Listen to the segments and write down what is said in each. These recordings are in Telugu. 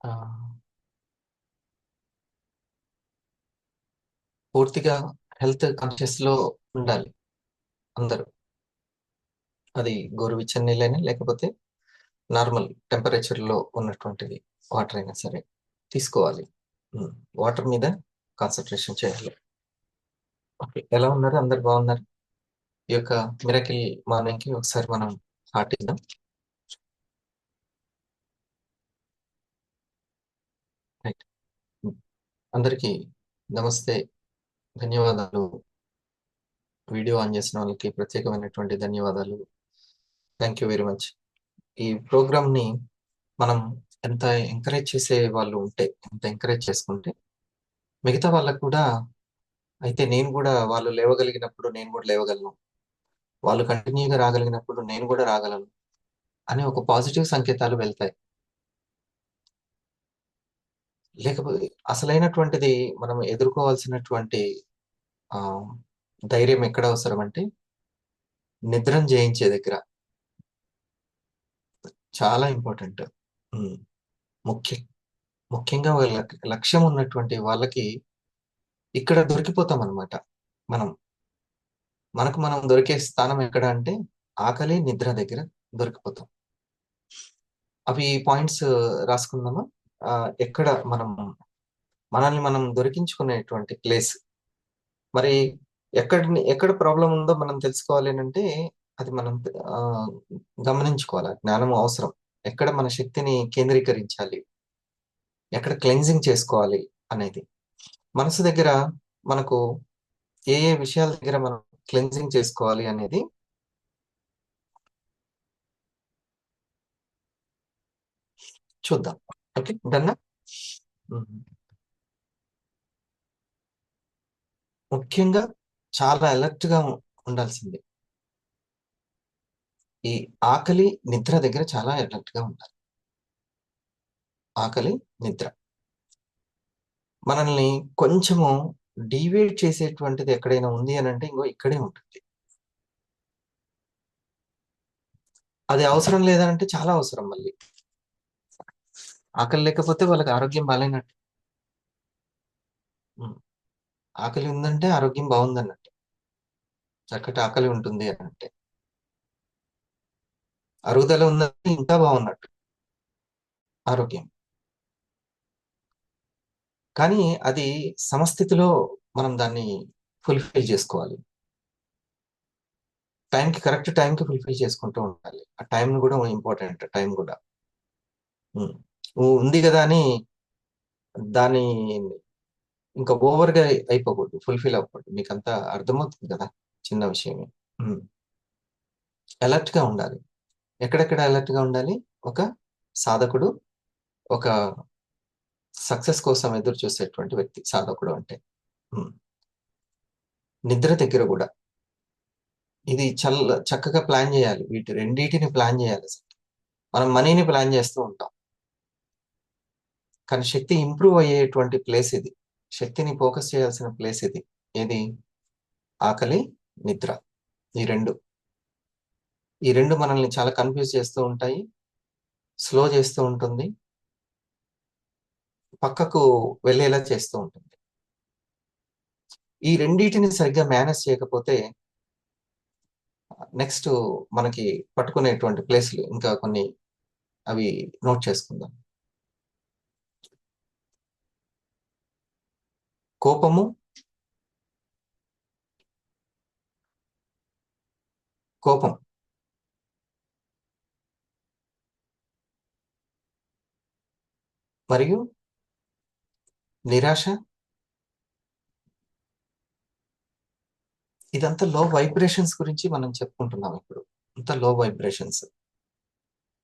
ఆ! పూర్తిగా హెల్త్ కాన్షియస్‌లో ఉండాలి అందరూ. అది గోరువెచ్చని నీళ్ళైనా లేకపోతే నార్మల్ టెంపరేచర్‌లో ఉన్నటువంటివి వాటర్ అయినా సరే తీసుకోవాలి. హ్మ్. వాటర్ మీద కాన్సంట్రేషన్ చేయాలి. ఓకే. ఎలా ఉన్నారు? అందరూ బాగున్నారు? ఈ యొక్క మిరకిల్ మార్నింగ్‌కి ఒకసారి మనం హార్ట్ ఇద్దాం. రైట్. హ్మ్. అందరికీ నమస్తే. ధన్యవాదాలు. వీడియో ఆన్ చేసిన వాళ్ళకి ప్రత్యేకమైనటువంటి ధన్యవాదాలు. Thank you very much. ఈ ప్రోగ్రామ్‌ని మనం ఎంత ఎంకరేజ్ చేసే వాళ్ళు ఉంటే, ఎంత ఎంకరేజ్ చేసుకుంటే, మిగతా వాళ్ళకి కూడా అయితే నేను గూడా వాళ్ళు లేవగలిగినప్పుడు నేను గూడా లేవగలను. వాళ్ళు కంటిన్యూ‌గా రాగలిగినప్పుడు నేను గూడా రాగలను. అనే ఒక పాజిటివ్ సంకేతాలు వెళ్తాయి. లేకపోతే అసలైనటువంటిది మనం ఎదుర్కోవాల్సినటువంటి ఆహ్, ధైర్యం ఎక్కడ అవసరమంటే, నిద్రను జయించే దగ్గర. చాలా ఇంపార్టెంట్. హ్మ్. ముఖ్య ముఖ్యంగా లక్ష్యం ఉన్నటువంటి వాళ్ళకి ఇక్కడ దొరికిపోతామనమాట మనం. మనకు మనం దొరికే స్థానం ఎక్కడ అంటే, ఆకలి, నిద్ర దగ్గర దొరికిపోతాం. అవి పాయింట్స్ రాసుకుందామా? ఎక్కడ మనం మనల్ని మనం దొరికించుకునేటువంటి ప్లేస్. మరి ఎక్కడ ప్రాబ్లమ్ ఉందో మనం తెలుసుకోవాలి అనంటే, అది మనం ఆహ్, గమనించుకోవాలి. ఆ జ్ఞానం అవసరం. ఎక్కడ మన శక్తిని కేంద్రీకరించాలి, ఎక్కడ క్లెన్జింగ్ చేసుకోవాలి అనేది. మనసు దగ్గర మనకు ఏ విషయాల దగ్గర మనం క్లెన్జింగ్ చేసుకోవాలి అనేది చూద్దాం. ఓకే. డన్నా? హ్మ్. ముఖ్యంగా చాలా అలర్ట్‌గా ఉండాల్సింది. ఈ ఆకలి, నిద్ర దగ్గర చాలా అలర్ట్‌గా ఉండాలి. ఆకలి, నిద్ర. మనల్ని కొంచెము డీవియేట్ చేసేటువంటిది ఎక్కడైనా ఉంది అనంటే ఇంగో ఇక్కడే ఉంటుంది. అది అవసరం లేదనంటే చాలా అవసరం మళ్ళీ. ఆకలి లేకపోతే వాళ్ళకి ఆరోగ్యం బాలేనట్టు. హ్మ్. ఆకలి ఉందంటే ఆరోగ్యం బావుందన్నట్టు. చక్కటి ఆకలి ఉంటుంది అనంటే. అరుగుదల ఉందంటే ఇంకా బావున్నట్టు ఆరోగ్యం. కానీ అది సమస్థితిలో మనం దాన్ని ఫుల్‌ఫిల్ చేసుకోవాలి. కరెక్ట్ టైంకి ఫుల్‌ఫిల్ చేసుకుంటూ ఉండాలి. ఆ టైంని గూడా ఇంపార్టెంట్. టైం గూడా. హ్మ్. ఉంది గదా! అని దాన్ని ఇంకా ఓవర్‌గా అయిపోకూడదు. ఫుల్‌ఫిల్ అవ్వకూడదు. మీకంతా అర్థమవుతుంది గదా! చిన్న విషయమే. హ్మ్. అలర్ట్‌గా ఉండాలి. ఎక్కడెక్కడ అలర్ట్‌గా ఉండాలి? ఒక సాధకుడు, ఒక సక్సెస్ కోసం ఎదురు చూసేటువంటి వ్యక్తి సాధకుడు అంటే. హ్మ్. నిద్ర దగ్గర గూడా. ఇది చక్కగా ప్లాన్ జేయాలి. వీటి రెండిటిని ప్లాన్ జేయాలసలు. మనం మనీని ప్లాన్ జేస్తూ ఉంటాం. కానీ శక్తి ఇంప్రూవ్ అయ్యేటువంటి ప్లేస్ ఇది. శక్తిని ఫోకస్ చేయాల్సిన ప్లేస్ ఇది. ఏది? ఆకలి, నిద్ర. ఈ 2. ఈ 2 మనల్ని చాలా కన్‌ఫ్యూజ్ చేస్తూ ఉంటాయి. స్లో చేస్తూ ఉంటుంది. పక్కకు వెళ్ళేలా చేస్తూ ఉంటుంది. ఈ రెండిటిని సరిగ్గా మేనేజ్ చేయకపోతే నెక్స్ట్ మనకి పట్టుకునేటువంటి ప్లేస్‌లు ఇంకా కొన్ని అవి నోట్ చేసుకుందాం. కోపము, కోపం మరియు నిరాశ ఇదంతా లో వైబ్రేషన్స్ గురించి మనం చెప్పుకుంటున్నాం ఇప్పుడు. అంతా లో వైబ్రేషన్స్.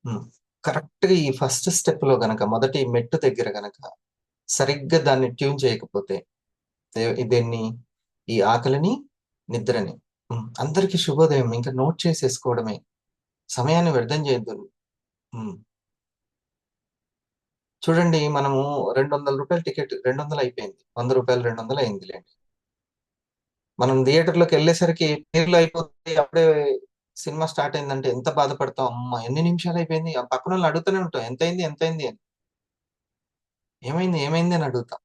హ్మ్. కరెక్ట్‌గా ఈ ఫస్ట్ స్టెప్‌లో గనక మొదటి మెట్టు దగ్గర గనక సరిగ్గా దాన్ని ట్యూన్ చేయకపోతే దీన్ని ఈ ఆకలిని, నిద్రని. హ్మ్. అందరికి శుభోదయం. ఇంక నోట్ చేసేసుకోవడమే. సమయాన్ని వ్యర్థం చేయొద్దు. హ్మ్. చూడండి మనము రూ. 200 టికెట్ 200 అయిపోయింది. రూ. 100 200 అయిందిలెండి. మనం థియేటర్‌లోకెళ్ళేసరికి పేర్లు అయిపోతాయి. అప్పుడే సినిమా స్టార్ట్ అయిందంటే ఎంత బాధపడతాం. అమ్మ! ఎన్ని నిమిషాలయిపోయింది. ఆ పక్కనోళ్ళని అడుగుతూనే ఉంటాం. ఎంతయింది? ఎంతయింది అని. ఏమైంది? ఏమైంది? అని అడుగుతాం.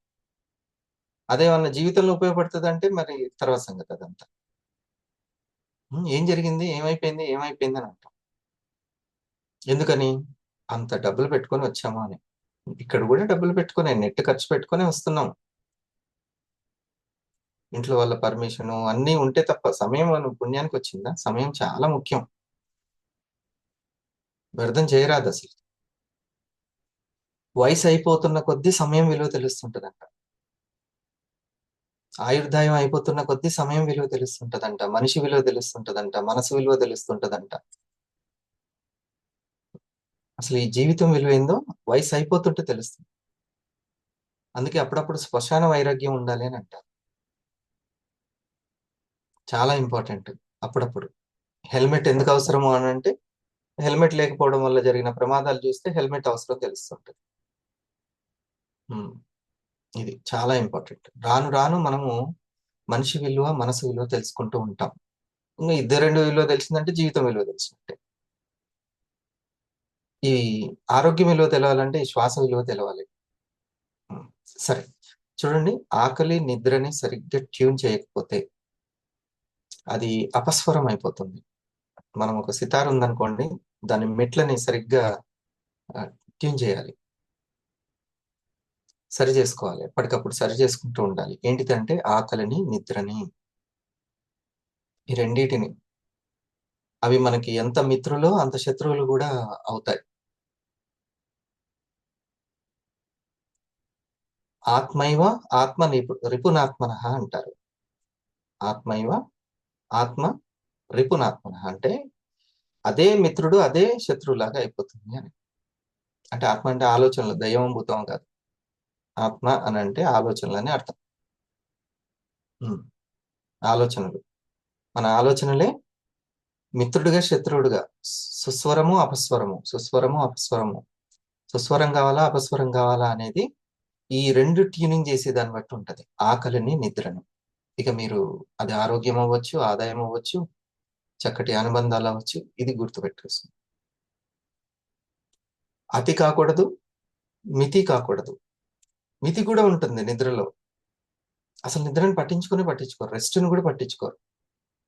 అదే వాళ్ళ జీవితంలో ఉపయోగపడుతదంటే మరి తర్వాత సంగతి అదంతా. ఏం జరిగింది? ఏమైపోయింది? ఏమైపోయింది? అని అంటాం. ఎందుకని? అంత డబ్బులు పెట్టుకొని వచ్చాము అని. ఇక్కడ గూడా డబ్బులు పెట్టుకొనే నెట్ ఖర్చు పెట్టుకొనే వస్తున్నాం. ఇంట్లో వాళ్ళ పర్మిషను అన్నీ ఉంటే తప్ప సమయం పుణ్యానికొచ్చిందా? సమయం చాలా ముఖ్యం. వ్యర్థం చేయరాదసలు. వయసయిపోతున్న కొద్దీ సమయం విలువ తెలుస్తుంటదంట. ఆయుర్దాయం అయిపోతున్న కొద్దీ సమయం విలువ తెలుస్తుంటదంట. మనిషి విలువ తెలుస్తుంటదంట. మనసు విలువ తెలుస్తుంటదంట. అసలు ఈ జీవితం విలువేందో వయసయిపోతుంటే తెలుస్తుంది. అందుకే అప్పుడప్పుడు శ్మశాన వైరాగ్యం ఉండాలి అని అంటారు. చాలా ఇంపార్టెంట్ అప్పుడప్పుడు. హెల్మెట్ ఎందుకు అవసరము అనంటే, హెల్మెట్ లేకపోవడం వల్ల జరిగిన ప్రమాదాలు చూస్తే హెల్మెట్ అవసరం తెలుస్తుంటది. హ్మ్. ఇది చాలా ఇంపార్టెంట్. రాను రాను మనము మనిషి విలువ, మనసు విలువ తెలుసుకుంటూ ఉంటాం. ఇంగ ఇద్దరి 2 విలువ తెలిసిందంటే జీవితం విలువ తెలిసినట్టే. ఈ ఆరోగ్యం విలువ తెలవాలంటే ఈ శ్వాస విలువ తెలవాలి. హ్మ్. సరే. చూడండి, ఆకలి, నిద్రని సరిగ్గా ట్యూన్ చేయకపోతే అది అపస్వరం అయిపోతుంది. మనం ఒక సితార్ ఉందనుకోండి, దాని మెట్లని సరిగ్గా ట్యూన్ చేయాలి. సరి చేసుకోవాలి. ఎప్పటికప్పుడు సరి చేసుకుంటూ ఉండాలి. ఏంటిదంటే ఆకలిని, నిద్రని, ఈ రెండిటిని. అవి మనకి ఎంత మిత్రులో అంత శత్రువులు గూడా అవుతాయి. ఆత్మైవ రిపునాత్మనః అంటారు. ఆత్మైవ ఆత్మ రిపునాత్మనః అంటే అదే మిత్రుడు, అదే శత్రువులాగా అయిపోతుంది అని. అంటే ఆత్మ అంటే ఆలోచనలు, దైవం, భూతం కాదు. ఆత్మ అనంటే ఆలోచనలని అర్థం. హ్మ్. ఆలోచనలు. మన ఆలోచనలే మిత్రుడిగా, శత్రువుడుగా, సుస్వరము, అపస్వరము, సుస్వరము, అపస్వరము. సుస్వరం గావాలా? అపస్వరం గావాలా? అనేది ఈ 2 ట్యూనింగ్ చేసే దాన్ని బట్టి ఉంటది. ఆకలిని, నిద్రను. ఇక మీరు అది ఆరోగ్యం అవ్వచ్చు, ఆదాయం అవ్వచ్చు, చక్కటి అనుబంధాలవ్వచ్చు. ఇది గుర్తుపెట్టేసుకోండి. అతి కాకూడదు, మితి కాకూడదు. మితి కూడా ఉంటుంది నిద్రలో. అసలు నిద్రని పట్టించుకోరు. రెస్ట్‌ని కూడా పట్టించుకోరు.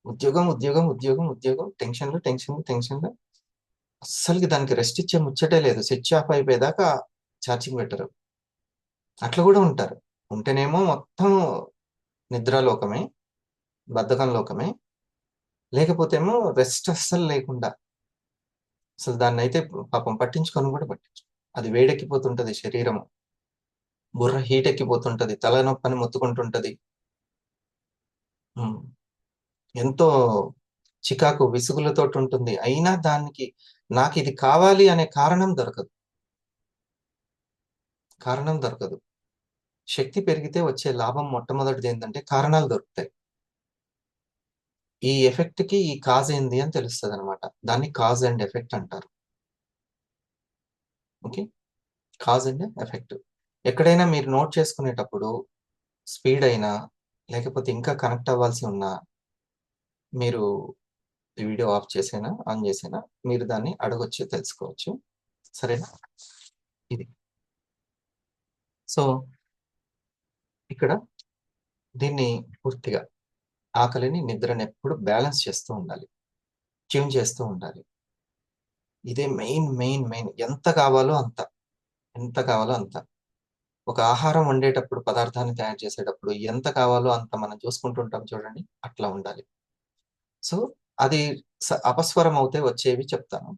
ఉద్యోగం, ఉద్యోగం, ఉద్యోగం, ఉద్యోగం, టెన్షన్‌లు, టెన్షన్‌లు, టెన్షన్‌లు. అస్సలకి దానికి రెస్ట్ ఇచ్చే ముచ్చటే లేదు. స్విచ్ ఆఫ్ అయిపోయేదాకా ఛార్జింగ్ పెట్టరు. అట్లా కూడా ఉంటారు. ఉంటేనేమో మొత్తం నిద్రాలోకమే, బద్ధకం లోకమే. లేకపోతేమో రెస్ట్ అస్సలు లేకుండా, అసలు దాన్నయితే పాపం పట్టించుకొని కూడా పట్టించుకోరు. అది వేడెక్కిపోతుంటది శరీరము. బుర్ర హీట్ ఎక్కిపోతుంటది. తలనొప్పని మొత్తుకుంటుంటది. హ్మ్. ఎంతో చికాకు, విసుగులతోటుంటుంది. అయినా దానికి నాకిది కావాలి అనే కారణం దొరకదు. కారణం దొరకదు. శక్తి పెరిగితే వచ్చే లాభం మొట్టమొదటిదేంటంటే కారణాలు దొరుకుతాయి. ఈ ఎఫెక్ట్‌కి ఈ కాజ్ ఏంది అని తెలుస్తదనమాట. దాన్ని కాజ్ అండ్ ఎఫెక్ట్ అంటారు. ఓకే. Cause and effect. ఎక్కడైనా మీరు నోట్ చేసుకునేటప్పుడు స్పీడ్ అయినా, లేకపోతే ఇంకా కనెక్ట్ అవ్వాల్సి ఉన్నా, మీరు ఈ వీడియో ఆఫ్ చేసైనా, ఆన్ చేసైనా మీరు దాన్ని అడగొచ్చు, తెలుసుకోవచ్చు. సరేనా? ఇది. సో, ఇక్కడ దీన్ని పూర్తిగా ఆకలిని, నిద్రనెప్పుడు బ్యాలెన్స్ చేస్తూ ఉండాలి. ట్యూన్ చేస్తూ ఉండాలి. ఇదే మెయిన్. ఎంత కావాలో అంత. ఎంత కావాలో అంత. ఒక ఆహారం వండేటప్పుడు, పదార్థాన్ని తయారు చేసేటప్పుడు ఎంత కావాలో అంత మనం చూసుకుంటూ ఉంటాం చూడండి. అట్లా ఉండాలి. సో, అది అపస్వరం అవుతే వచ్చేవి చెప్తాను.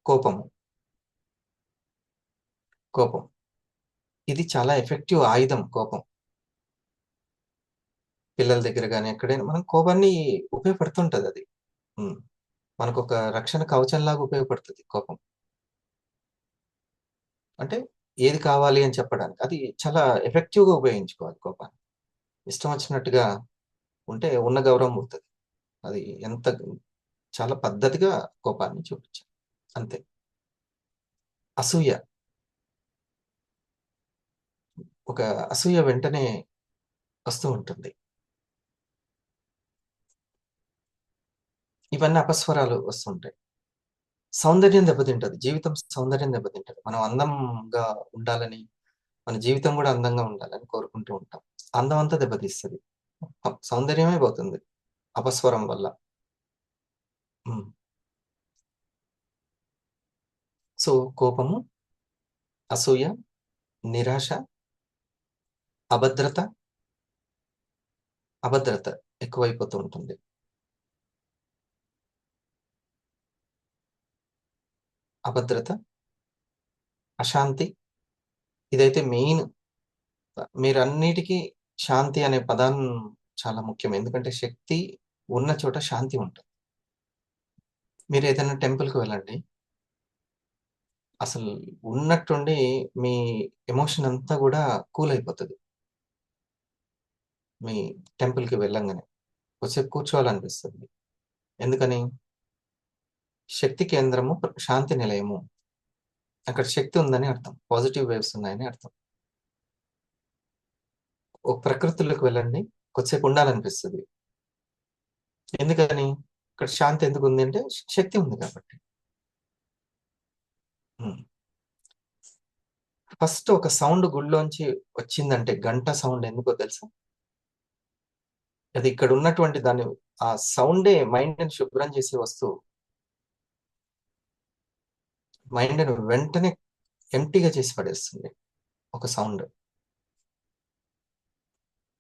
కోపము. కోపం. ఇది చాలా ఎఫెక్టివ్ ఆయుధం కోపం. పిల్లల దగ్గర గాని, ఎక్కడైనా మనం కోపాన్ని ఉపయోగపడుతుంటదది. హ్మ్. మనకొక రక్షణ కవచంలాగా ఉపయోగపడుతది కోపం. అంటే ఏది కావాలి అని చెప్పడానికి. అది చాలా ఎఫెక్టివ్‌గా ఉపయోగించుకోవాలి కోపాన్ని. ఇష్టం వచ్చినట్టుగా ఉంటే ఉన్న గౌరవం పోతది. అది ఎంత చాలా పద్ధతిగా కోపాన్ని చూపించాలి. అంతే. అసూయ. ఒక అసూయ వెంటనే వస్తూ ఉంటుంది. ఇవన్నీ అపస్వరాలు వస్తుంటాయి. సౌందర్యం దెబ్బతింటది. జీవితం సౌందర్యం దెబ్బతింటది. మనం అందంగా ఉండాలని, మన జీవితం కూడా అందంగా ఉండాలని కోరుకుంటూ ఉంటాం. అందం అంతా దెబ్బతీస్తది. సౌందర్యమే పోతుంది అపస్వరం వల్ల. హ్మ్. సో, కోపము, అసూయ, నిరాశ, అభద్రత, అభద్రత ఎక్కువైపోతూ ఉంటుంది. అభద్రత, అశాంతి, ఇదైతే మెయిన్. మీరన్నిటికి శాంతి అనే పదం చాలా ముఖ్యం. ఎందుకంటే శక్తి ఉన్న చోట శాంతి ఉంటుంది. మీరేదైనా టెంపుల్‌కి వెళ్ళండి. అసలు ఉన్నట్టుండి మీ ఎమోషన్ అంతా గూడా కూల్ అయిపోతది. మీ టెంపుల్‌కి వెళ్ళంగానే. కొద్దిసేపు కూర్చోవాలనిపిస్తది. ఎందుకని? శక్తి కేంద్రము, శాంతి నిలయము. అక్కడ శక్తి ఉందని అర్థం. పాజిటివ్ వేవ్స్ ఉన్నాయని అర్థం. ఒక ప్రకృతిలోకి వెళ్ళండి. కొద్దిసేపు ఉండాలనిపిస్తది. ఎందుకని? అక్కడ శాంతి ఎందుకుంది అంటే శక్తి ఉంది కాబట్టి. హ్మ్. ఫస్ట్ ఒక సౌండ్ గుడిలోంచి వచ్చిందంటే గంట సౌండ్ ఎందుకో తెలుసా? అది ఇక్కడ ఉన్నటువంటి దాన్ని ఆ సౌండే మైండ్‌ని శుభ్రం చేసే వస్తువు. మైండ్‌ని వెంటనే ఎంప్టీగా చేసి పడేస్తుంది ఒక సౌండ్,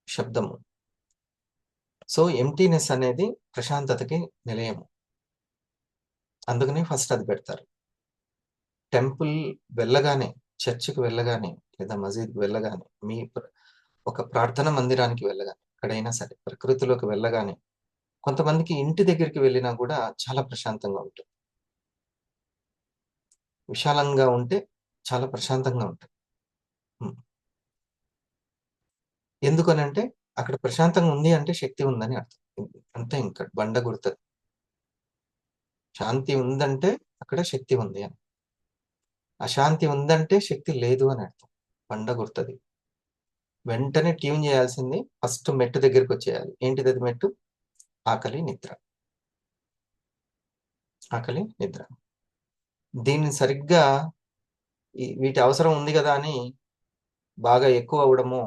శబ్దము. సో, ఎంప్టీనెస్ అనేది ప్రశాంతతకి నిలయము. అందుకని ఫస్ట్ అది పెడతారు. టెంపుల్ వెళ్ళగానే, చర్చ్‌కి వెళ్ళగానే, లేదా మసీద్‌కి వెళ్ళగానే, మీ ఒక ప్రార్థనా మందిరానికి వెళ్ళగానే, ఎక్కడైనా సరే ప్రకృతిలోకి వెళ్ళగానే, కొంతమందికి ఇంటి దగ్గరికి వెళ్ళినా గూడా చాలా ప్రశాంతంగా ఉంటుంది. విశాలంగా ఉంటే చాలా ప్రశాంతంగా ఉంటుంది. హ్మ్. ఎందుకనంటే అక్కడ ప్రశాంతంగా ఉంది అంటే శక్తి ఉందని అర్థం. అంతే ఇంక బండ గుర్తది. శాంతి ఉందంటే అక్కడ శక్తి ఉంది అని. అశాంతి ఉందంటే శక్తి లేదు అని అర్థం. బండ గుర్తది. వెంటనే ట్యూన్ చేయాల్సింది ఫస్ట్ మెట్టు దగ్గరికొచ్చేయాలి. ఏంటిదది మెట్టు? ఆకలి, నిద్ర. ఆకలి, నిద్ర. దీన్ని సరిగ్గా వీటి అవసరం ఉంది గదా అని బాగా ఎక్కువ అవ్వడమో,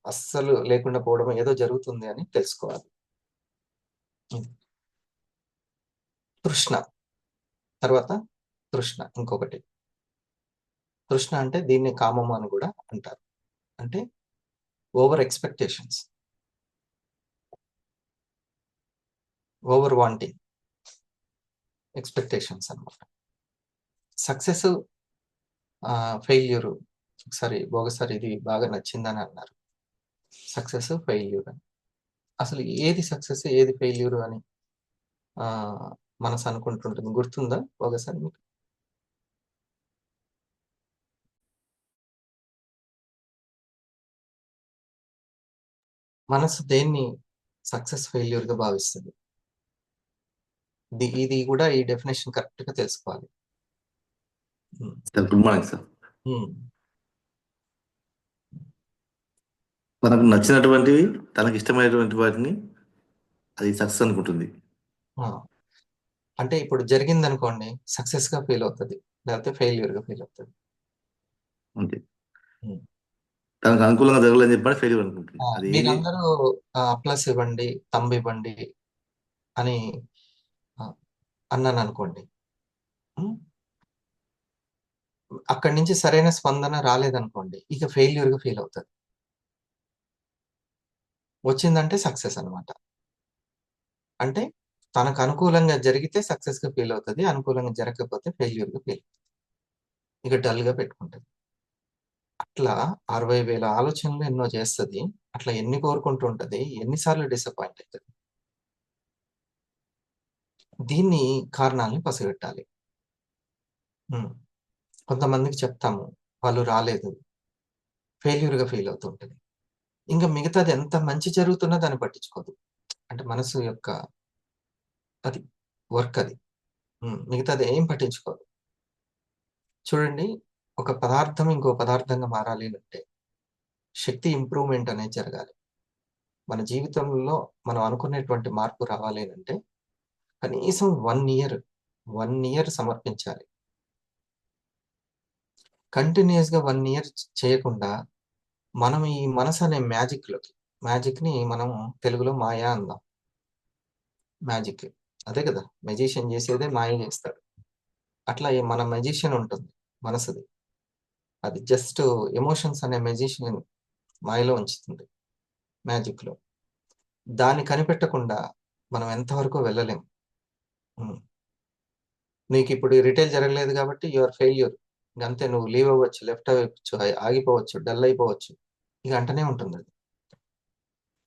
అస్సలు లేకుండా పోవడమో ఏదో జరుగుతుంది అని తెలుసుకోవాలి. ఇది. తృష్ణ. తర్వాత తృష్ణ ఇంకొకటి. తృష్ణ అంటే దీన్ని కామము అని గూడా అంటారు. అంటే over expectations. Over wanting. Expectations అన్నమాట. Success failure. ఒకసారి ఇది బాగా నచ్చిందని అన్నారు. సక్సెస్, ఫెయిల్యూర్ అని. అసలు ఏది సక్సెస్, ఏది ఫెయిల్యూర్ అని ఆహ్, మనసు అనుకుంటుంటుంది. గుర్తుందా ఒకసారి మీకు? మనసు దేన్ని సక్సెస్, ఫెయిల్యూర్‌గా భావిస్తది? ఇది గూడా ఈ డెఫినిషన్ కరెక్ట్‌గా తెలుసుకోవాలి. హ్మ్. Sir good morning sir. హ్మ్. మనకు నచ్చినటువంటివి, తనకి ఇష్టమైనటువంటి వాటిని అది సక్సెస్ అనుకుంటుంది. ఆ! అంటే ఇప్పుడు జరిగిందనుకోండి సక్సెస్‌గా ఫీల్ అవుతది. లేకపోతే ఫెయిల్యూర్‌గా ఫీల్ అవుతది. అంతే. హ్మ్. తనకు అనుకూలంగా జరగలేదని చెప్పని ఫెయిల్యూర్ అనుకుంటుంది. అది ఏది మీరందరూ ప్లస్ ఇవ్వండి, థంబ్ ఇవ్వండి అని ఆహ్, అన్నాననుకోండి. హ్మ్. అక్కడి నుంచి సరైన స్పందన రాలేదనుకోండి. ఇక ఫెయిల్యూర్‌గా ఫీల్ అవుతది. వచ్చిందంటే సక్సెస్ అన్నమాట. అంటే తనకు అనుకూలంగా జరిగితే సక్సెస్‌గా ఫీల్ అవుతది. అనుకూలంగా జరగకపోతే ఫెయిల్యూర్‌గా ఫీల్ ఇక డల్‌గా పెట్టుకుంటది. అట్లా 60,000 ఆలోచనలు ఎన్నో చేస్తది. అట్లా ఎన్ని కోరుకుంటూ ఉంటది. ఎన్ని సార్లు డిసప్పాయింట్ అయితది. దీన్ని కారణాలను పసిగట్టాలి. హ్మ్. కొంతమందికి చెప్తాము. వాళ్ళు రాలేదు. ఫెయిల్యూర్‌గా ఫీల్ అవుతూ ఉంటది. ఇంక మిగతాది ఎంత మంచి జరుగుతున్నా దాన్ని పట్టించుకోదు. అంటే మనసు యొక్క అది వర్క్ అది. మిగతాది ఏం పట్టించుకోదు. చూడండి ఒక పదార్థం ఇంకో పదార్థంగా మారాలి అంటే శక్తి ఇంప్రూవ్‌మెంట్ అనేది జరగాలి. మన జీవితంలో మనం అనుకునేటువంటి మార్పు రావాలి అనంటే కనీసం 1 ఇయర్, 1 ఇయర్ సమర్పించాలి. కంటిన్యూస్ గా 1 ఇయర్ చేయకుండా మనం ఈ మనసు అనే మ్యాజిక్ ని మనం తెలుగులో మాయ అందాం. మ్యాజిక్ అదే కదా, మెజిషియన్ చేసేదే మాయ చేస్తాడు. అట్లా మన మెజిషియన్ ఉంటుంది మనసుది. అది జస్ట్ ఎమోషన్స్ అనే మెజిషియన్ మాయలో ఉంచుతుంది, మ్యాజిక్ లో. దాన్ని కనిపెట్టకుండా మనం ఎంతవరకు వెళ్ళలేం. ఉమ్. నీకు ఇప్పుడు రిటైల్ జరగలేదు కాబట్టి యువర్ ఫెయిల్యూర్. అంతే, నువ్వు లీవ్ అవ్వచ్చు, లెఫ్ట్ అవ్వచ్చు, ఆగిపోవచ్చు, డల్ అయిపోవచ్చు, ఇక అంటనే ఉంటుంది అది.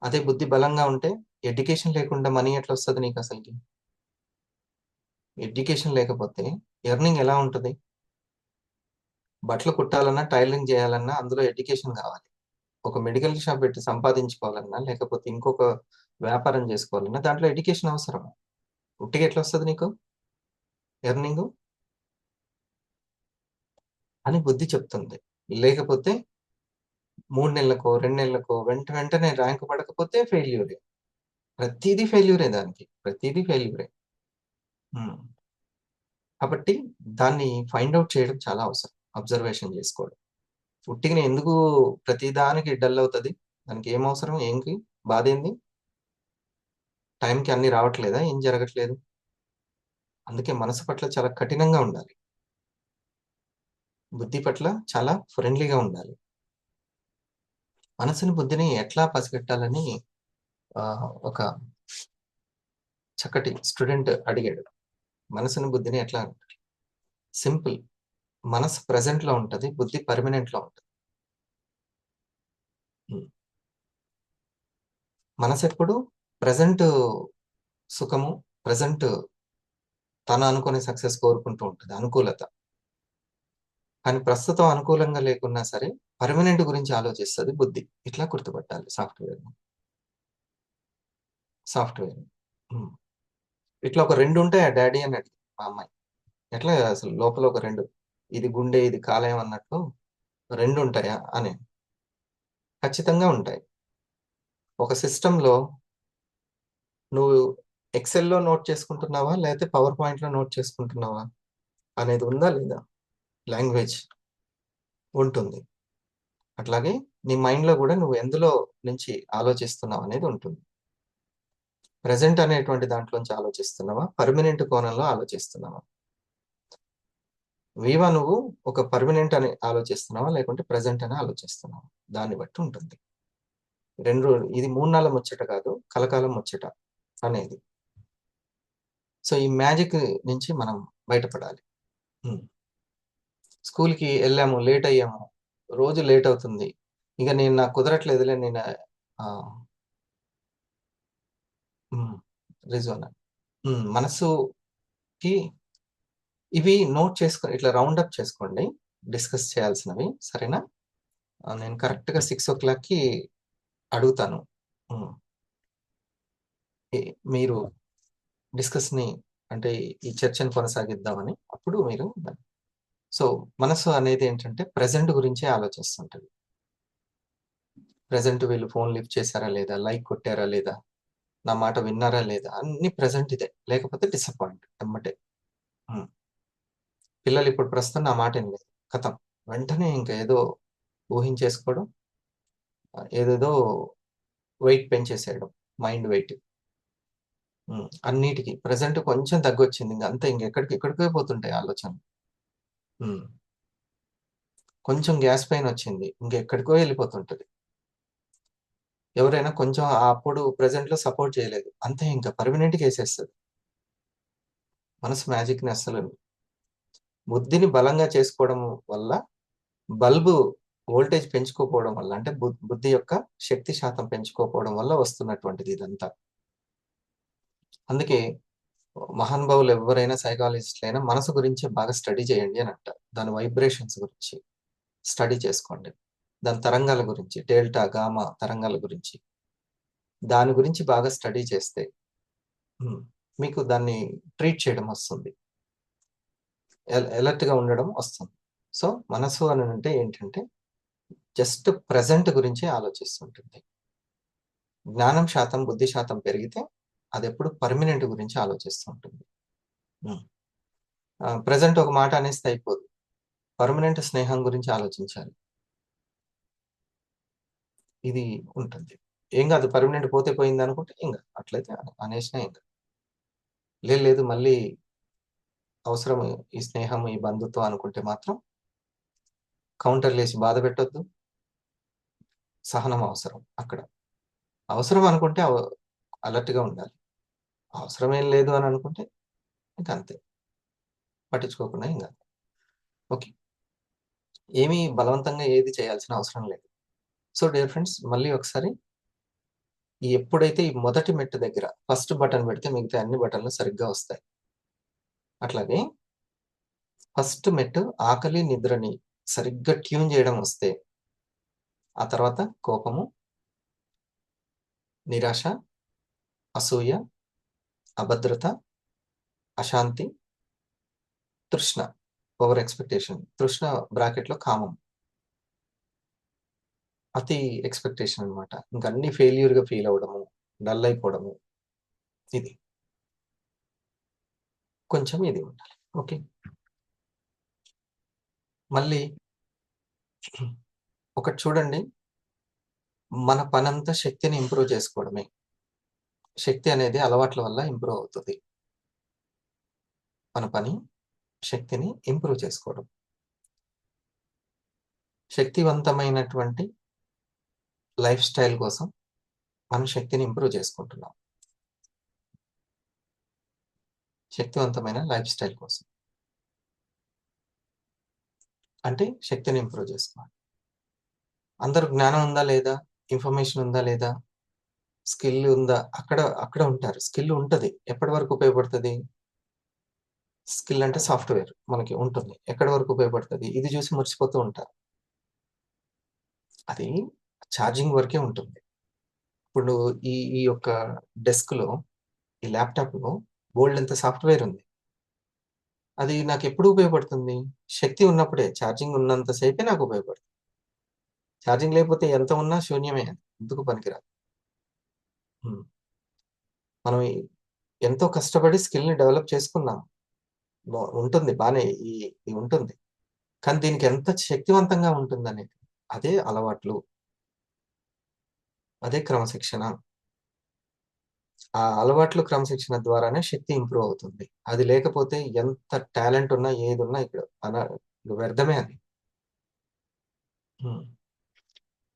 అదే బుద్ధి బలంగా ఉంటే ఎడ్యుకేషన్ లేకుండా మనీ ఎట్లా వస్తుంది నీకు అసలుకి? ఎడ్యుకేషన్ లేకపోతే ఎర్నింగ్ ఎలా ఉంటుంది? బట్టలు కుట్టాలన్నా, టైలరింగ్ చేయాలన్నా అందులో ఎడ్యుకేషన్ కావాలి. ఒక మెడికల్ షాప్ పెట్టి సంపాదించుకోవాలన్నా, లేకపోతే ఇంకొక వ్యాపారం చేసుకోవాలన్నా దాంట్లో ఎడ్యుకేషన్ అవసరం. ఉట్టిగా ఎట్లా వస్తుంది నీకు ఎర్నింగ్ అని బుద్ధి చెప్తుంది. లేకపోతే 3 నెలలకో 2 నెలలకో వెంటనే ర్యాంక్ పడకపోతే ఫెయిల్యూరే. ప్రతిదీ ఫెయిల్యూరే, దానికి ప్రతిదీ ఫెయిల్యూరే. కాబట్టి దాన్ని ఫైండ్ అవుట్ చేయడం చాలా అవసరం, అబ్జర్వేషన్ చేసుకోవడం. ఉట్టిగా ఎందుకు ప్రతిదానికి డల్ అవుతుంది? దానికి ఏం అవసరం? ఏంటి బాధ? ఏంది? టైంకి అన్ని రావట్లేదా? ఏం జరగట్లేదు? అందుకే మనసు పట్ల చాలా కఠినంగా ఉండాలి, బుద్ధి పట్ల చాలా ఫ్రెండ్లీగా ఉండాలి. మనసుని బుద్ధిని ఎట్లా పసిగట్టాలని ఒక చక్కటి స్టూడెంట్ అడిగాడు. మనసుని బుద్ధిని ఎట్లా? సింపుల్. మనసు ప్రెసెంట్ లో ఉంటది, బుద్ధి పర్మనెంట్ లో ఉంటది. మనసు ఎప్పుడు ప్రెసెంట్ సుఖము, ప్రెసెంట్ తను అనుకునే సక్సెస్ కోరుకుంటూ ఉంటుంది, అనుకూలత. కానీ ప్రస్తుతం అనుకూలంగా లేకున్నా సరే పర్మనెంట్ గురించి ఆలోచిస్తుంది బుద్ధి. ఇట్లా గుర్తుపట్టాలి సాఫ్ట్వేర్. ఇట్లా ఒక 2 ఉంటాయి ఆ డాడీ అని అడిగి మా అమ్మాయి. ఎట్లా అసలు లోపల ఒక 2, ఇది గుండె ఇది కాలేయం అన్నట్టు 2 ఉంటాయా అని. ఖచ్చితంగా ఉంటాయి. ఒక సిస్టంలో నువ్వు ఎక్సెల్లో నోట్ చేసుకుంటున్నావా, లేకపోతే పవర్ పాయింట్ లో నోట్ చేసుకుంటున్నావా అనేది ఉందా లేదా? లాంగ్వేజ్ ఉంటుంది. అట్లాగే నీ మైండ్ లో కూడా నువ్వు ఎందులో నుంచి ఆలోచిస్తున్నావు అనేది ఉంటుంది. ప్రెసెంట్ అనేటువంటి దాంట్లోంచి ఆలోచిస్తున్నావా, పర్మనెంట్ కోణంలో ఆలోచిస్తున్నావా? వీవా నువ్వు ఒక పర్మనెంట్ అని ఆలోచిస్తున్నావా, లేకుంటే ప్రెసెంట్ అని ఆలోచిస్తున్నావా? దాన్ని బట్టి ఉంటుంది. ఇది 3 నెలల ముచ్చట కాదు, కలకాలం ముచ్చట అనేది. సో ఈ మ్యాజిక్ నుంచి మనం బయటపడాలి. స్కూల్కి వెళ్ళాము, లేట్ అయ్యాము, రోజు లేట్ అవుతుంది, ఇక నాకు కుదరట్లేదులే, నేను రిజోన్ మనసుకి ఇవి నోట్ చేసుకొని ఇట్లా రౌండ్ అప్ చేసుకోండి, డిస్కస్ చేయాల్సినవి. సరేనా? నేను కరెక్ట్గా 6 o'clockకి అడుగుతాను. మీరు డిస్కస్ని అంటే ఈ చర్చను కొనసాగిద్దామని. అప్పుడు మీరు సో మనసు అనేది ఏంటంటే ప్రెసెంట్ గురించే ఆలోచిస్తుంటది. ప్రెసెంట్ వీళ్ళు ఫోన్ లిఫ్ట్ చేశారా లేదా, లైక్ కొట్టారా లేదా, నా మాట విన్నారా లేదా, అన్ని ప్రెసెంట్ ఇదే. లేకపోతే డిసప్పాయింట్ ఎమ్మటే. పిల్లలు ఇప్పుడు ప్రస్తుతం నా మాట వినలేదు, కథం, వెంటనే ఇంకా ఏదో ఊహించేసుకోవడం, ఏదేదో వెయిట్ పెంచేసేయడం, మైండ్ వెయిట్. అన్నిటికీ ప్రెసెంట్ కొంచెం తగ్గొచ్చింది, అంతే, ఎక్కడికో పోతుంటాయి ఆలోచన. కొంచెం గ్యాస్ పైన వచ్చింది, ఇంకెక్కడికో వెళ్ళిపోతుంటది. ఎవరైనా కొంచెం అప్పుడు ప్రెసెంట్ లో సపోర్ట్ చేయలేదు, అంతే, ఇంకా పర్మనెంట్గా వేసేస్తుంది. మనసు మ్యాజిక్ ని అస్సలు. బుద్ధిని బలంగా చేసుకోవడం వల్ల, బల్బు వోల్టేజ్ పెంచుకోకపోవడం వల్ల, అంటే బుద్ధి యొక్క శక్తి శాతం పెంచుకోకపోవడం వల్ల వస్తున్నటువంటిది ఇదంతా. అందుకే మహానుభావులు ఎవరైనా, సైకాలజిస్టులు అయినా మనసు గురించి బాగా స్టడీ చేయండి అని అంటారు. దాని వైబ్రేషన్స్ గురించి స్టడీ చేసుకోండి, దాని తరంగాల గురించి, డెల్టా గామా తరంగాల గురించి, దాని గురించి బాగా స్టడీ చేస్తే మీకు దాన్ని ట్రీట్ చేయడం వస్తుంది, అలర్ట్ గా ఉండడం వస్తుంది. సో మనసు అని అంటే ఏంటంటే జస్ట్ ప్రెసెంట్ గురించి ఆలోచిస్తుంటుంది. జ్ఞానం శాతం, బుద్ధి శాతం పెరిగితే అది ఎప్పుడు పర్మనెంట్ గురించి ఆలోచిస్తుంటుంది. ప్రెసెంట్ ఒక మాట అనేస్తే అయిపోదు, పర్మనెంట్ స్నేహం గురించి ఆలోచించాలి. ఇది ఉంటుంది. ఏం కాదు, పర్మనెంట్ పోతే పోయింది అనుకుంటే ఏం కాదు, అట్లయితే అనేసినా ఏం కాదు. లేదు మళ్ళీ అవసరం ఈ స్నేహం, ఈ బంధుత్వం అనుకుంటే మాత్రం కౌంటర్లేసి బాధ పెట్టొద్దు. సహనం అవసరం అక్కడ. అవసరం అనుకుంటే అలర్ట్గా ఉండాలి. అవసరం ఏం లేదు అని అనుకుంటే ఇంకా అంతే, పట్టించుకోకుండా ఏం కాదు. ఓకే, ఏమీ బలవంతంగా ఏది చేయాల్సిన అవసరం లేదు. సో డియర్ ఫ్రెండ్స్, మళ్ళీ ఒకసారి ఎప్పుడైతే ఈ మొదటి మెట్టు దగ్గర ఫస్ట్ బటన్ పెడితే మిగతా అన్ని బటన్లు సరిగ్గా వస్తాయి. అట్లాగే ఫస్ట్ మెట్టు ఆకలి నిద్రని సరిగ్గా ట్యూన్ చేయడం వస్తే, ఆ తర్వాత కోపము, నిరాశ, అసూయ, అభద్రత, అశాంతి, తృష్ణ, ఓవర్ ఎక్స్పెక్టేషన్. తృష్ణ బ్రాకెట్లో కామం, అతి ఎక్స్పెక్టేషన్ అనమాట. ఇంకా అన్ని ఫెయిల్యూర్గా ఫీల్ అవ్వడము, డల్ అయిపోవడము, ఇది కొంచెం ఇది ఉండాలి. ఓకే, మళ్ళీ ఒకటి చూడండి, మన పనంతా శక్తిని ఇంప్రూవ్ చేసుకోవడమే. శక్తి అనేది అలవాట్ల వల్ల ఇంప్రూవ్ అవుతుంది. మన పని శక్తిని ఇంప్రూవ్ చేసుకోవడం. శక్తివంతమైనటువంటి లైఫ్ స్టైల్ కోసం మనం శక్తిని ఇంప్రూవ్ చేసుకుంటున్నాం. శక్తివంతమైన లైఫ్ స్టైల్ కోసం అంటే శక్తిని ఇంప్రూవ్ చేసుకోవాలి. అందరూ జ్ఞానం ఉందా లేదా, ఇన్ఫర్మేషన్ ఉందా లేదా, స్కిల్ ఉందా, అక్కడ అక్కడ ఉంటారు. స్కిల్ ఉంటుంది, ఎప్పటి వరకు ఉపయోగపడుతుంది? స్కిల్ అంటే సాఫ్ట్వేర్ మనకి ఉంటుంది, ఎక్కడి వరకు ఉపయోగపడుతుంది? ఇది చూసి మురిసిపోతూ ఉంటారు. అది ఛార్జింగ్ వరకే ఉంటుంది. ఇప్పుడు ఈ ఈ యొక్క డెస్క్లో, ఈ ల్యాప్టాప్లో బోల్డ్ ఎంత సాఫ్ట్వేర్ ఉంది. అది నాకు ఎప్పుడు ఉపయోగపడుతుంది? శక్తి ఉన్నప్పుడే, ఛార్జింగ్ ఉన్నంత సేపే నాకు ఉపయోగపడుతుంది. ఛార్జింగ్ లేకపోతే ఎంత ఉన్నా శూన్యమే, ఎందుకు పనికిరాదు. మనం ఎంతో కష్టపడి స్కిల్ని డెవలప్ చేసుకున్నాం, ఉంటుంది బాగానే, ఇది ఉంటుంది. కానీ దీనికి ఎంత శక్తివంతంగా ఉంటుందనేది, అదే అలవాట్లు, అదే క్రమశిక్షణ. ఆ అలవాట్లు క్రమశిక్షణ ద్వారానే శక్తి ఇంప్రూవ్ అవుతుంది. అది లేకపోతే ఎంత టాలెంట్ ఉన్నా ఏది ఉన్నా ఇక్కడ వ్యర్థమే అది.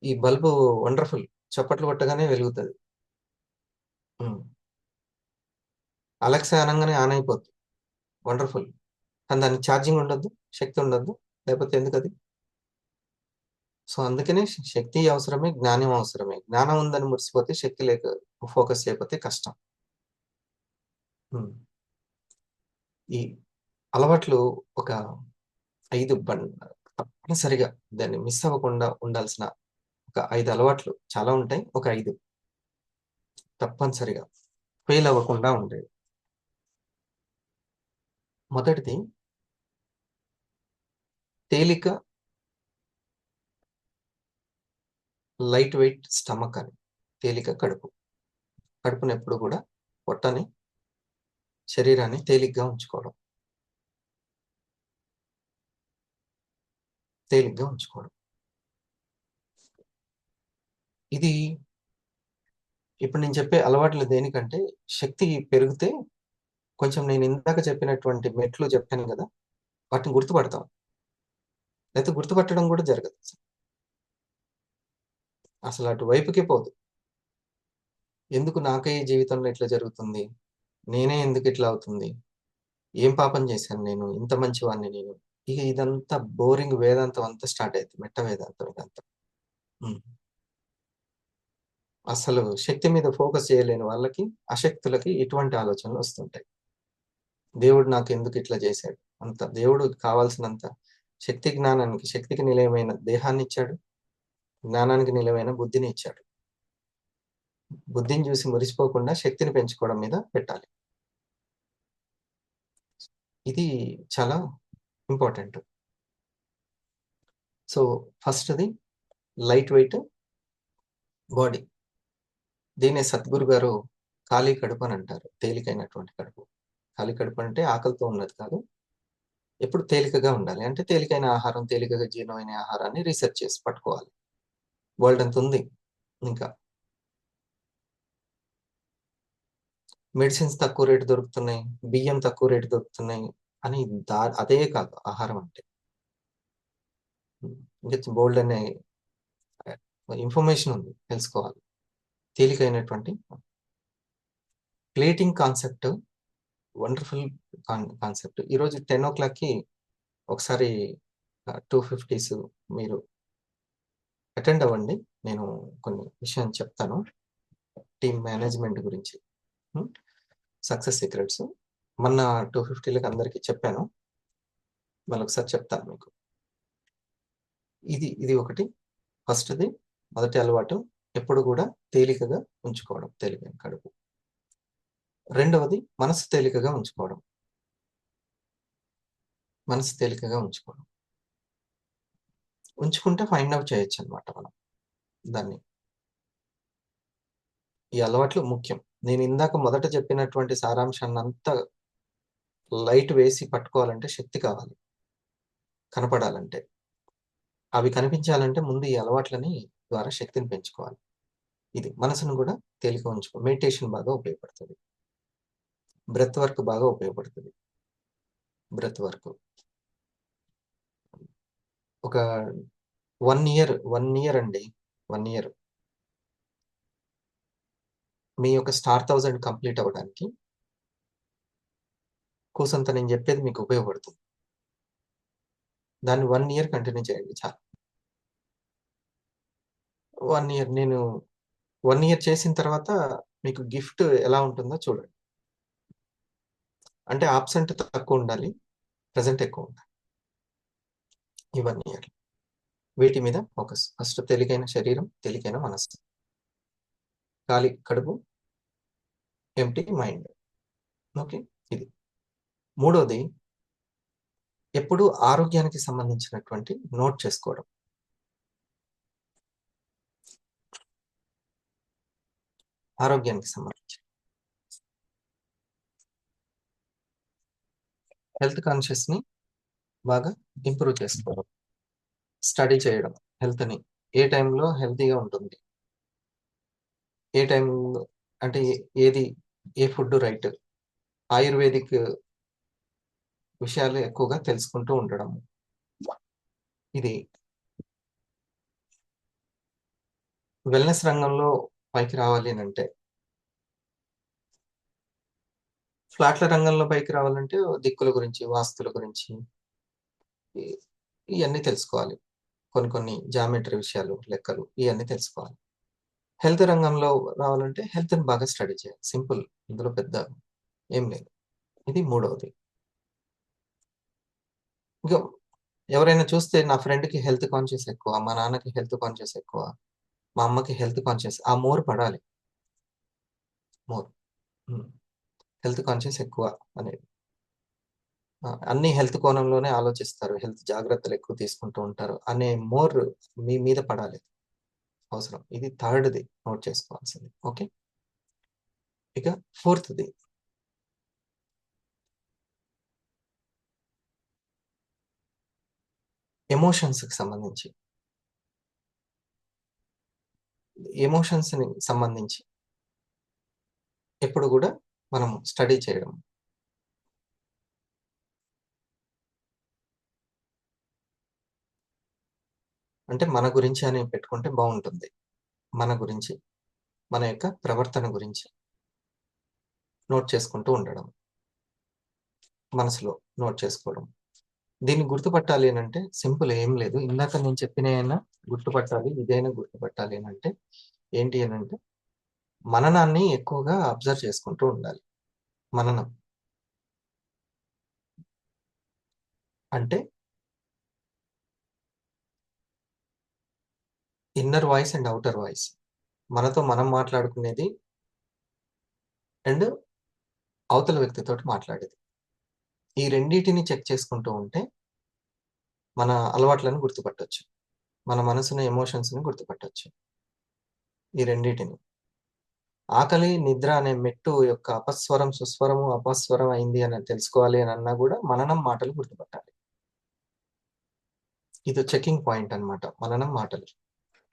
ఈ బల్బు వండర్ఫుల్, చప్పట్లు కొట్టగానే వెలుగుతుంది. అలెక్సా అనగానే ఆన్ అయిపోద్ది, వండర్ఫుల్. కానీ దానికి ఛార్జింగ్ ఉండొద్దు, శక్తి ఉండొద్దు, లేకపోతే ఎందుకు అది? సో అందుకనే శక్తి అవసరమే, జ్ఞానం అవసరమే. జ్ఞానం ఉందని మురిసిపోతే, శక్తి లేక ఫోకస్ చేయకపోతే కష్టం. ఈ అలవాట్లు ఒక 5 తప్పనిసరిగా దాన్ని మిస్ అవ్వకుండా ఉండాల్సిన ఒక 5 అలవాట్లు చాలా ఉంటాయి. ఒక 5 తప్పనిసరిగా ఫెయిల్ అవ్వకుండా ఉండేవి. మొదటిది తేలిక, లైట్ వెయిట్ స్టమక్ అని. తేలిక కడుపు. కడుపుని ఎప్పుడు కూడా, పొట్టని, శరీరాన్ని తేలిగ్గా ఉంచుకోవడం. తేలిగ్గా ఉంచుకోవడం. ఇది ఇప్పుడు నేను చెప్పే అలవాట్లు దేనికంటే, శక్తి పెరిగితే కొంచెం నేను ఇందాక చెప్పినటువంటి మెట్లు చెప్పాను కదా, వాటిని గుర్తుపడతాం. లేకపోతే గుర్తుపట్టడం కూడా జరగదు. అసలు అటువైపుకే పోదు. ఎందుకు నాకే ఈ జీవితంలో ఇట్లా జరుగుతుంది, నేనే ఎందుకు ఇట్లా అవుతుంది, ఏం పాపం చేశాను నేను, ఇంత మంచివాడిని నేను, ఇక ఇదంతా బోరింగ్ వేదాంతం అంతా స్టార్ట్ అవుతుంది, మెట్ట వేదాంతం ఇదంతా. అసలు శక్తి మీద ఫోకస్ చేయలేని వాళ్ళకి, అశక్తులకి ఇటువంటి ఆలోచనలు వస్తుంటాయి. దేవుడు నాకు ఎందుకు ఇట్లా చేశాడు, అంత దేవుడు కావాల్సినంత శక్తి జ్ఞానానికి, శక్తికి నిలయమైన దేహాన్ని ఇచ్చాడు, జ్ఞానానికి నిలయమైన బుద్ధిని ఇచ్చాడు. బుద్ధిని చూసి మురిసిపోకుండా శక్తిని పెంచుకోవడం మీద పెట్టాలి. ఇది చాలా ఇంపార్టెంట్. సో ఫస్ట్ది లైట్ వెయిట్ బాడీ. దీన్నే సద్గురు గారు ఖాళీ కడుపు అని అంటారు. తేలికైనటువంటి కడుపు. ఖాళీ కడుపు అంటే ఆకలితో ఉన్నది కాదు, ఎప్పుడు తేలికగా ఉండాలి. అంటే తేలికైన ఆహారం, తేలికగా జీర్ణమైన ఆహారాన్ని రీసెర్చ్ చేసి పట్టుకోవాలి. వరల్డ్ అంత ఉంది ఇంకా. మెడిసిన్స్ తక్కువ రేటు దొరుకుతున్నాయి, బియ్యం తక్కువ రేటు దొరుకుతున్నాయి అని అదే కాదు ఆహారం అంటే. ఇంకా బోల్డ్ అనే ఇన్ఫర్మేషన్ ఉంది, తెలుసుకోవాలి. తేలికైనటువంటి ప్లేటింగ్ కాన్సెప్ట్ వండర్ఫుల్ కాన్సెప్ట్. ఈరోజు 10 o'clockకి ఒకసారి 250s మీరు అటెండ్ అవ్వండి. నేను కొన్ని విషయం చెప్తాను టీమ్ మేనేజ్మెంట్ గురించి, సక్సెస్ సీక్రెట్స్. మొన్న 250లకు అందరికీ చెప్పాను, మళ్ళీ ఒకసారి చెప్తాను మీకు. ఇది ఒకటి. ఫస్ట్ది, మొదటి అలవాటు ఎప్పుడు కూడా తేలికగా ఉంచుకోవడం, తేలికైన కడుపు. రెండవది మనసు తేలికగా ఉంచుకోవడం, మనసు తేలికగా ఉంచుకోవడం. ఉంచుకుంటే ఫైండ్ అవుట్ చేయొచ్చు అనమాట మనం దాన్ని. ఈ అలవాట్లు ముఖ్యం. నేను ఇందాక మొదట చెప్పినటువంటి సారాంశాన్ని అంతా లైట్ వేసి పట్టుకోవాలంటే శక్తి కావాలి, కనపడాలంటే. అవి కనిపించాలంటే ముందు ఈ అలవాట్లని ద్వారా శక్తిని పెంచుకోవాలి. ఇది మనసును కూడా తేలిక ఉంచుకో. మెడిటేషన్ బాగా ఉపయోగపడుతుంది, బ్రెత్ వర్క్ బాగా ఉపయోగపడుతుంది. బ్రెత్ వర్క్ ఒక 1 year అండి, 1 year మీ యొక్క స్టార్ 1000 కంప్లీట్ అవ్వడానికి కూసంత నేను చెప్పేది మీకు ఉపయోగపడుతుంది. దాన్ని 1 year కంటిన్యూ చేయండి చాలు. 1 year నేను 1 year చేసిన తర్వాత మీకు గిఫ్ట్ ఎలా ఉంటుందో చూడండి. అంటే ఆబ్సెంట్ తక్కువ ఉండాలి, ప్రెజెంట్ ఎక్కువ ఉండాలి. ఈ 1 year వీటి మీద ఫోకస్. ఫస్ట్ తేలికైన శరీరం, తేలికైన మనస్సు, ఖాళీ కడుపు, ఎంప్టీ మైండ్. ఓకే, ఇది. మూడోది, ఎప్పుడు ఆరోగ్యానికి సంబంధించినటువంటి నోట్ చేసుకోవడం. ఆరోగ్యానికి సంబంధించి హెల్త్ కాన్షియస్ ని బాగా ఇంప్రూవ్ చేసుకోవడం, స్టడీ చేయడం. హెల్త్ని ఏ టైంలో హెల్తీగా ఉంటుంది, ఏ టైంలో అంటే ఏది, ఏ ఫుడ్ రైట్, ఆయుర్వేదిక్ విషయాలు ఎక్కువగా తెలుసుకుంటూ ఉండడం. ఇది వెల్నెస్ రంగంలో పైకి రావాలి అని అంటే, ఫ్లాట్ల రంగంలో పైకి రావాలంటే దిక్కుల గురించి, వాస్తుల గురించి ఇవన్నీ తెలుసుకోవాలి. కొన్ని జామెట్రీ విషయాలు, లెక్కలు, ఇవన్నీ తెలుసుకోవాలి. హెల్త్ రంగంలో రావాలంటే హెల్త్ని బాగా స్టడీ చేయాలి. సింపుల్, ఇందులో పెద్ద ఏం లేదు. ఇది మూడవది. ఇంకా ఎవరైనా చూస్తే నా ఫ్రెండ్కి హెల్త్ కాన్షియస్ ఎక్కువ, మా నాన్నకి హెల్త్ కాన్షియస్ ఎక్కువ, మా అమ్మకి హెల్త్ కాన్షియస్, ఆ మోర్ పడాలి. మోర్ హెల్త్ కాన్షియస్ ఎక్కువ అనేది. అన్ని హెల్త్ కోణంలోనే ఆలోచిస్తారు, హెల్త్ జాగ్రత్తలు ఎక్కువ తీసుకుంటూ ఉంటారు అనే మోర్ మీ మీద పడాలి, అవసరం. ఇది థర్డ్ది నోట్ చేసుకోవాల్సింది. ఓకే, ఇక ఫోర్త్ది, ఎమోషన్స్కి సంబంధించి. ఎమోషన్స్ని సంబంధించి ఎప్పుడు కూడా మనం స్టడీ చేయడం. అంటే మన గురించి అని పెట్టుకుంటే బాగుంటుంది. మన గురించి, మన యొక్క ప్రవర్తన గురించి నోట్ చేసుకుంటూ ఉండడం, మనసులో నోట్ చేసుకోవడం. దీన్ని గుర్తుపట్టాలి అని అంటే సింపుల్, ఏం లేదు. ఇందాక నేను చెప్పిన అయినా గుర్తుపట్టాలి, ఇదైనా గుర్తుపట్టాలి అని అంటే ఏంటి అని అంటే, మననాన్ని ఎక్కువగా అబ్జర్వ్ చేసుకుంటూ ఉండాలి. మననం అంటే inner voice and outer voice. మనతో మనం మాట్లాడుకునేది అండ్ అవతల వ్యక్తితోటి మాట్లాడేది. ఈ రెండింటిని చెక్ చేసుకుంటూ ఉంటే మన అలవాట్లను గుర్తుపట్టొచ్చు, మన మనసుని, ఎమోషన్స్ని గుర్తుపట్టొచ్చు. ఈ రెండింటిని ఆకలి నిద్ర అనే మెట్టు యొక్క అపస్వరం సుస్వరము అపస్వరం అయింది అని తెలుసుకోవాలి అని అన్నా కూడా మననం మాటలు గుర్తుపట్టాలి. ఇది చెకింగ్ పాయింట్ అన్నమాట. మననం మాటలు.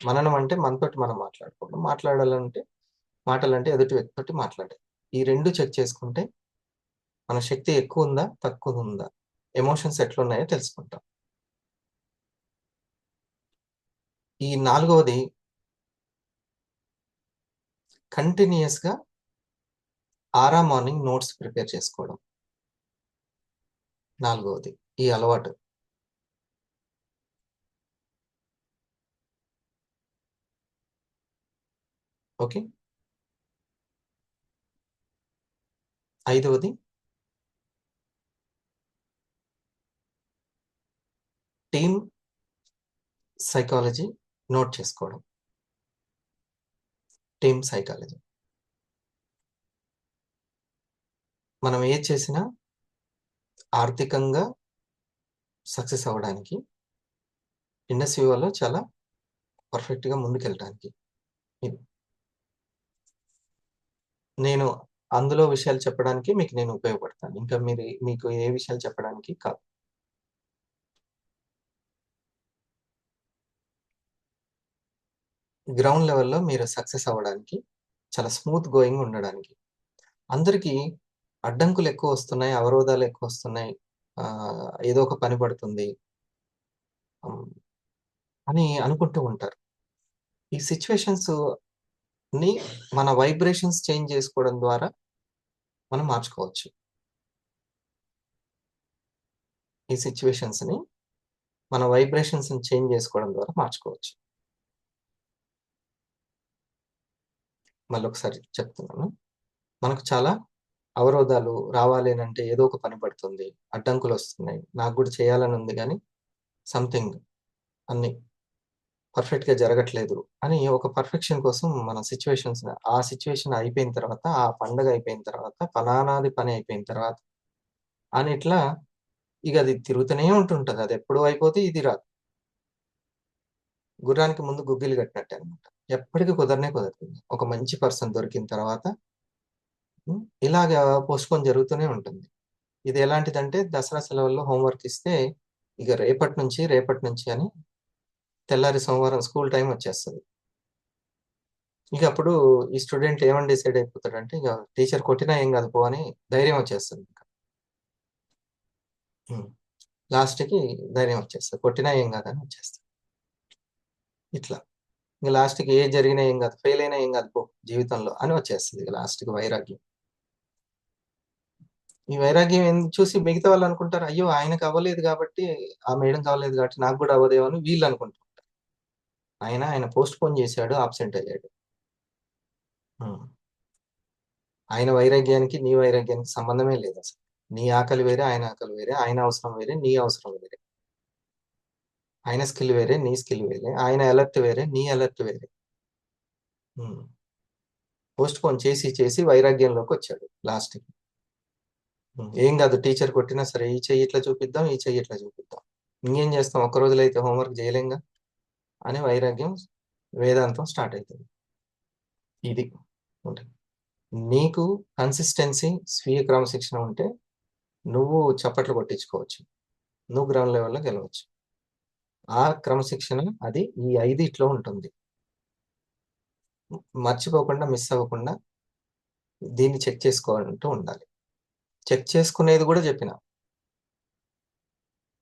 మననం అంటే మనతోటి మనం మాట్లాడుకోవడం. మాటలంటే ఎదుటి వ్యక్తితోటి మాట్లాడాలి. ఈ 2 చెక్ చేసుకుంటే మన శక్తి ఎక్కువ ఉందా? తక్కువ ఉందా? ఎమోషన్స్ ఎట్లున్నాయో తెలుసుకుంటాం. ఈ 4వది కంటిన్యూయస్‌గా ఆరా మార్నింగ్ నోట్స్ ప్రిపేర్ చేసుకోవడం. 4వది ఈ అలవాటు. ఓకే. 5వది టీమ్ సైకాలజీ నోట్ చేసుకోవడం. Team psychology. మనం ఏది చేసినా ఆర్థికంగా సక్సెస్ అవ్వడానికి ఇండస్ వివాలో చాలా పర్ఫెక్ట్‌గా ముందుకెళ్ళటానికి. ఇది. నేను అందులో విషయాలు చెప్పడానికి నేను ఉపయోగపడతాను. ఇంకా మీకు ఏ విషయాలు చెప్పడానికి కాదు. గ్రౌండ్ లెవెల్‌లో మీరు సక్సెస్ అవ్వడానికి, చాలా స్మూత్ గోయింగ్ ఉండడానికి. అందరికీ అడ్డంకులు ఎక్కువొస్తున్నాయి, అవరోధాలు ఎక్కువొస్తున్నాయి. ఏదో ఒక పని పడుతుంది. హ్మ్. అని అనుకుంటూ ఉంటారు. ఈ సిట్యుయేషన్స్‌ని మన వైబ్రేషన్స్ చేంజ్ చేసుకోవడం ద్వారా మనం మార్చుకోవచ్చు. ఈ సిట్యుయేషన్స్‌ని మన వైబ్రేషన్స్‌ని చేంజ్ చేసుకోవడం ద్వారా మార్చుకోవచ్చు. మళ్ళొకసారి చెప్తున్నాను. మనకు చాలా అవరోధాలు రావాలి అనంటే ఏదో ఒక పని పడుతుంది. అడ్డంకులొస్తున్నాయి. నాకు గూడా చేయాలని ఉంది గానీ, సంథింగ్ అన్నీ పర్ఫెక్ట్‌గా జరగట్లేదు అని ఒక పర్ఫెక్షన్ కోసం మన ఆ సిట్యుయేషన్ అయిపోయిన తర్వాత, ఆ పండగ అయిపోయిన తర్వాత, ఫలానాది పని అయిపోయిన తర్వాత అని ఇట్లా ఇగ అది తిరుగుతూనే ఉంటుంటది. అదెప్పుడో అయిపోతే ఇది రాదు. గుర్రానికి ముందు గుగ్గిలు కట్టినట్టే అన్నమాట. ఎప్పటికి కుదరదు. ఒక మంచి పర్సన్ దొరికిన తర్వాత ఇలాగా పోస్ట్‌పోన్ జరుగుతూనే ఉంటుంది. ఇది ఎలాంటిదంటే దసరా సెలవుల్లో హోంవర్క్ ఇస్తే ఇగ రేపటి నుంచి అని తెల్లారి సోమవారం స్కూల్ టైమ్ వచ్చేస్తది. ఇక అప్పుడు ఈ స్టూడెంట్ ఏమని డిసైడ్ అయిపోతాడంటే, ఇగ టీచర్ కొట్టినా ఏం కాదు పో అని ధైర్యం వచ్చేస్తది ఇంక. హ్మ్. లాస్ట్‌కి ధైర్యం వచ్చేస్తది. కొట్టినా ఏం కాదని వచ్చేస్తది. ఇట్లా. ఇంక లాస్ట్‌కి ఏది జరిగినా ఏం కాదు. ఫెయిల్ అయినా ఏం కాదు పో జీవితంలో అని వచ్చేస్తది ఇగ లాస్ట్‌కి వైరాగ్యం. ఈ వైరాగ్యం చూసి మిగతా వాళ్ళనుకుంటారు, అయ్యో! ఆయనకి అవ్వలేదు కాబట్టి, ఆ మేడంకి అవ్వలేదు కాబట్టి నాకు కూడా అవ్వదేమో అని వీళ్ళనుకుంటారు. ఆయన పోస్ట్‌పోన్ చేసాడు. అబ్సెంట్ అయ్యాడు. హ్మ్. ఆయన వైరాగ్యానికి, నీ వైరాగ్యానికి సంబంధమే లేదసలు. నీ ఆకలి వేరే, ఆయన ఆకలి వేరే. ఆయన అవసరం వేరే, నీ అవసరం వేరే. ఆయన స్కిల్ వేరే, నీ స్కిల్ వేరే. ఆయన అలర్ట్ వేరే, నీ అలర్ట్ వేరే. హ్మ్. పోస్ట్‌పోన్ చేసి వైరాగ్యంలోకొచ్చాడు లాస్ట్‌కి. ఏం గాదు టీచర్ కొట్టినా సరే, ఈ చెయ్యి ఇట్లా చూపిద్దాం, ఈ చెయ్యి ఇట్లా చూపిద్దాం. ఇంకేం చేస్తాం ఒక్క రోజులో అయితే హోంవర్క్ చేయలేంగా అని వైరాగ్యం, వేదాంతం స్టార్ట్ అయితది. ఇది ఉంటది. నీకు కన్సిస్టెన్సీ, స్వీయ క్రమశిక్షణ ఉంటే నువ్వు చప్పట్లు కొట్టించుకోవచ్చు. నువ్వు గ్రౌండ్ లెవెల్‌లో గెలవచ్చు. ఆ క్రమశిక్షణ అది ఈ 5 ఉంటుంది. మర్చిపోకుండా, మిస్ అవ్వకుండా దీన్ని చెక్ చేసుకుంటూ ఉండాలి. చెక్ చేసుకునేది గూడా జెప్పిన.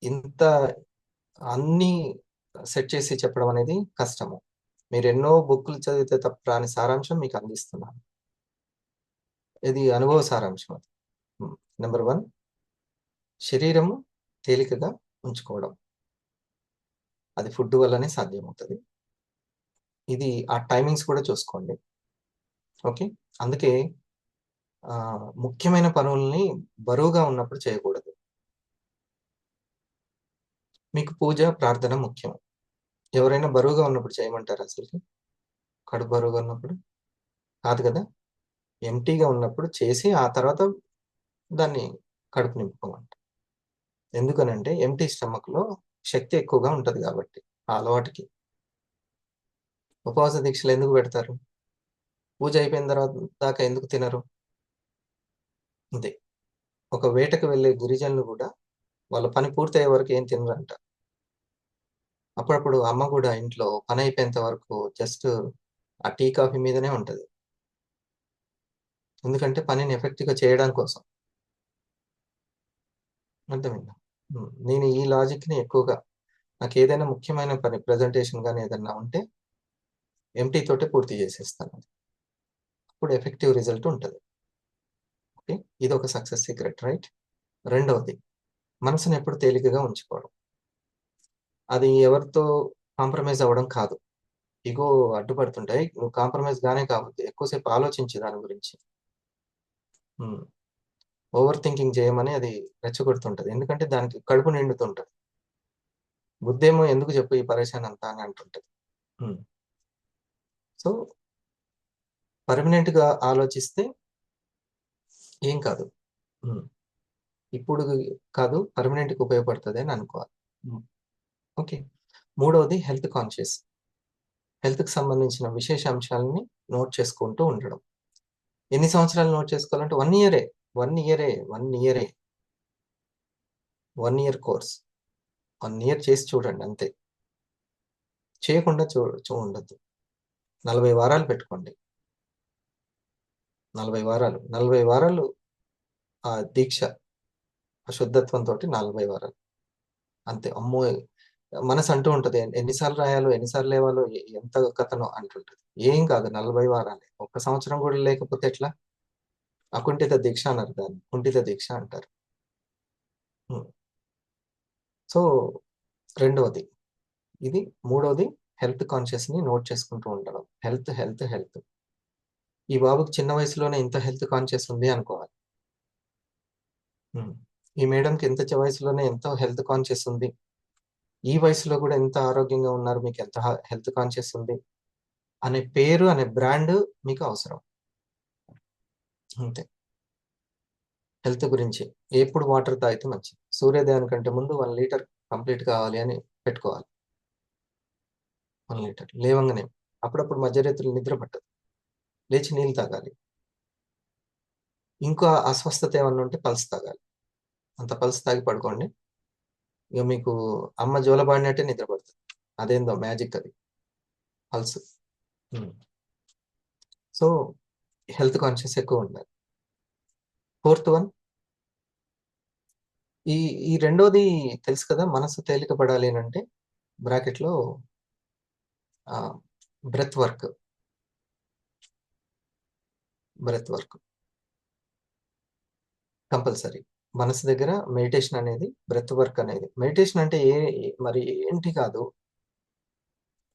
ఇంత అన్నీ సెట్ చేసి చెప్పడం అనేది కష్టము. మీరెన్నో బుక్కులు చదివితే తప్ప రాని సారాంశం మీకు అందిస్తున్నాను. ఇది అనుభవ సారాంశం అది. నంబర్ 1 శరీరము తేలికగా ఉంచుకోవడం. అది ఫుడ్ వల్లనే సాధ్యమవుతది. ఇది ఆ టైమింగ్స్ కూడా చూసుకోండి. ఓకే. అందుకే ముఖ్యమైన పనుల్ని బరువుగా ఉన్నప్పుడు చేయకూడదు. మీకు పూజ, ప్రార్థన ముఖ్యం. ఎవరైనా బరువుగా ఉన్నప్పుడు చేయమంటారా అసలకి? కడుపు బరువుగా ఉన్నప్పుడు? కాదు కదా! ఎంప్టీగా ఉన్నప్పుడు చేసి ఆ తర్వాత దాన్ని కడుపు నింపుకోమంట. ఎందుకనంటే ఎంప్టీ స్టమక్‌లో శక్తి ఎక్కువగా ఉంటది గాబట్టి. ఆ అలవాటుకి. ఉపవాస దీక్షలు ఎందుకు పెడతారు? పూజ అయిపోయిన తర్వాత దాకా ఎందుకు తినరు? అంతే. ఒక వేటకు వెళ్ళే గిరిజనులు కూడా వాళ్ళ పని పూర్తయ్యే వరకు ఏం తినరంట. అప్పుడప్పుడు అమ్మ కూడా ఇంట్లో పని అయిపోయేంత వరకు జస్ట్ ఆ టీ, కాఫీ మీదనే ఉంటది. ఎందుకంటే పనిని ఎఫెక్టివ్‌గా చేయడం కోసం. అర్థమైందా? నేను ఈ లాజిక్‌ని ఎక్కువగా నాకేదైనా ముఖ్యమైన పని ప్రెజెంటేషన్ గాని ఏదన్నా ఉంటే ఎంప్టీ తోటే పూర్తి చేసేస్తాను. అప్పుడు ఎఫెక్టివ్ రిజల్ట్ ఉంటది. ఓకే. ఇదొక సక్సెస్ సీక్రెట్ రైట్? రెండవది మనసుని ఎప్పుడు తేలికగా ఉంచుకోవడం. అది ఎవరితో కాంప్రమైజ్ అవ్వడం కాదు. ఇగో అడ్డుపడుతుంటాయి. నువ్వు కాంప్రమైజ్ గానే కావద్దు. ఎక్కువ సేపు ఆలోచించు దాని గురించి. హ్మ్. ఓవర్ థింకింగ్ చేయమని అది రెచ్చగొడుతుంటది. ఎందుకంటే దానికి కడుపు నిండుతుంటది. బుద్ధేమో ఎందుకు చెప్పు ఈ పరేషాన్ అంతా అని అంటుంటది. హ్మ్. సో, పర్మనెంట్‌గా ఆలోచిస్తే ఏం కాదు. హ్మ్. ఇప్పుడు కాదు పర్మనెంట్‌గా ఉపయోగపడతది అని అనుకోవాలి. హ్మ్. ఓకే. మూడవది హెల్త్ కాన్షియస్. హెల్త్‌కి సంబంధించిన విశేష అంశాలని నోట్ చేసుకుంటూ ఉండడం. ఎన్ని సంవత్సరాలు నోట్ చేసుకోవాలంటే 1 ఇయరే. 1 ఇయరే. 1 ఇయరే. 1 ఇయర్ కోర్స్. 1 ఇయర్ చేసి చూడండి అంతే. చేయకుండా ఉండొద్దు. 40 వారాలు పెట్టుకోండి. 40 వారాలు. 40 వారాలు ఆ దీక్ష, ఆ శుద్ధత్వంతోటి 40 వారాలు. అంతే. అమ్మో! మనసు అంటూ ఉంటది. ఎన్ని సార్లు రాయాలో, ఎన్ని సార్లు లేవాలో, ఎంత కథనో అంటుంటది. ఏం కాదు 40 వారాలే. ఒక్క సంవత్సరం కూడా లేకపోతే ఎట్లా? అకుంఠిత దీక్ష అన్నారు దాన్ని. కుంఠిత దీక్ష అంటారు. హ్మ్. సో, రెండవది. ఇది మూడోది హెల్త్ కాన్షియస్‌ని నోట్ చేసుకుంటూ ఉండడం. Health, health, health. ఈ బాబుకి చిన్న వయసులోనే ఇంత హెల్త్ కాన్షియస్ ఉంది అనుకోవాలి. హ్మ్. ఈ మేడంకి ఇంత వయసులోనే ఎంతో హెల్త్ కాన్షియస్ ఉంది. ఈ వయసులో కూడా ఎంత ఆరోగ్యంగా ఉన్నారు. మీకు ఎంత హెల్త్ కాన్షియస్ ఉంది. అనే పేరు, అనే బ్రాండ్ మీకు అవసరం. అంతే. హెల్త్ గురించి. ఎప్పుడు వాటర్ తాగితే మంచిది. సూర్యోదయం కంటే ముందు 1 లీటర్ కంప్లీట్ కావాలి అని పెట్టుకోవాలి. 1 లీటర్. లేవంగానే. అప్పుడప్పుడు మధ్యరాత్రులు నిద్ర పట్టదు. లేచి నీళ్ళు తాగాలి. ఇంకా అస్వస్థత ఏమన్నా ఉంటే పల్స్ తాగాలి. అంత పల్స్ తాగి పడుకోండి. ఇక మీకు అమ్మ జోలపాడినట్టే నిద్ర పడుతుంది. అదేందో మ్యాజిక్ అది. పల్స్. హ్మ్. సో, హెల్త్ కాన్షియస్ ఎక్కువ ఉండాలి. ఫోర్త్ వన్ ఈ ఈ రెండోది తెలుసు కదా! మనసు తేలిక పడాలి అనంటే బ్రాకెట్‌లో breath work. Breath work. Compulsory. మనసు దగ్గర మెడిటేషన్ అనేది, బ్రెత్ వర్క్ అనేది. మెడిటేషన్ అంటే మరి ఏంటి కాదు.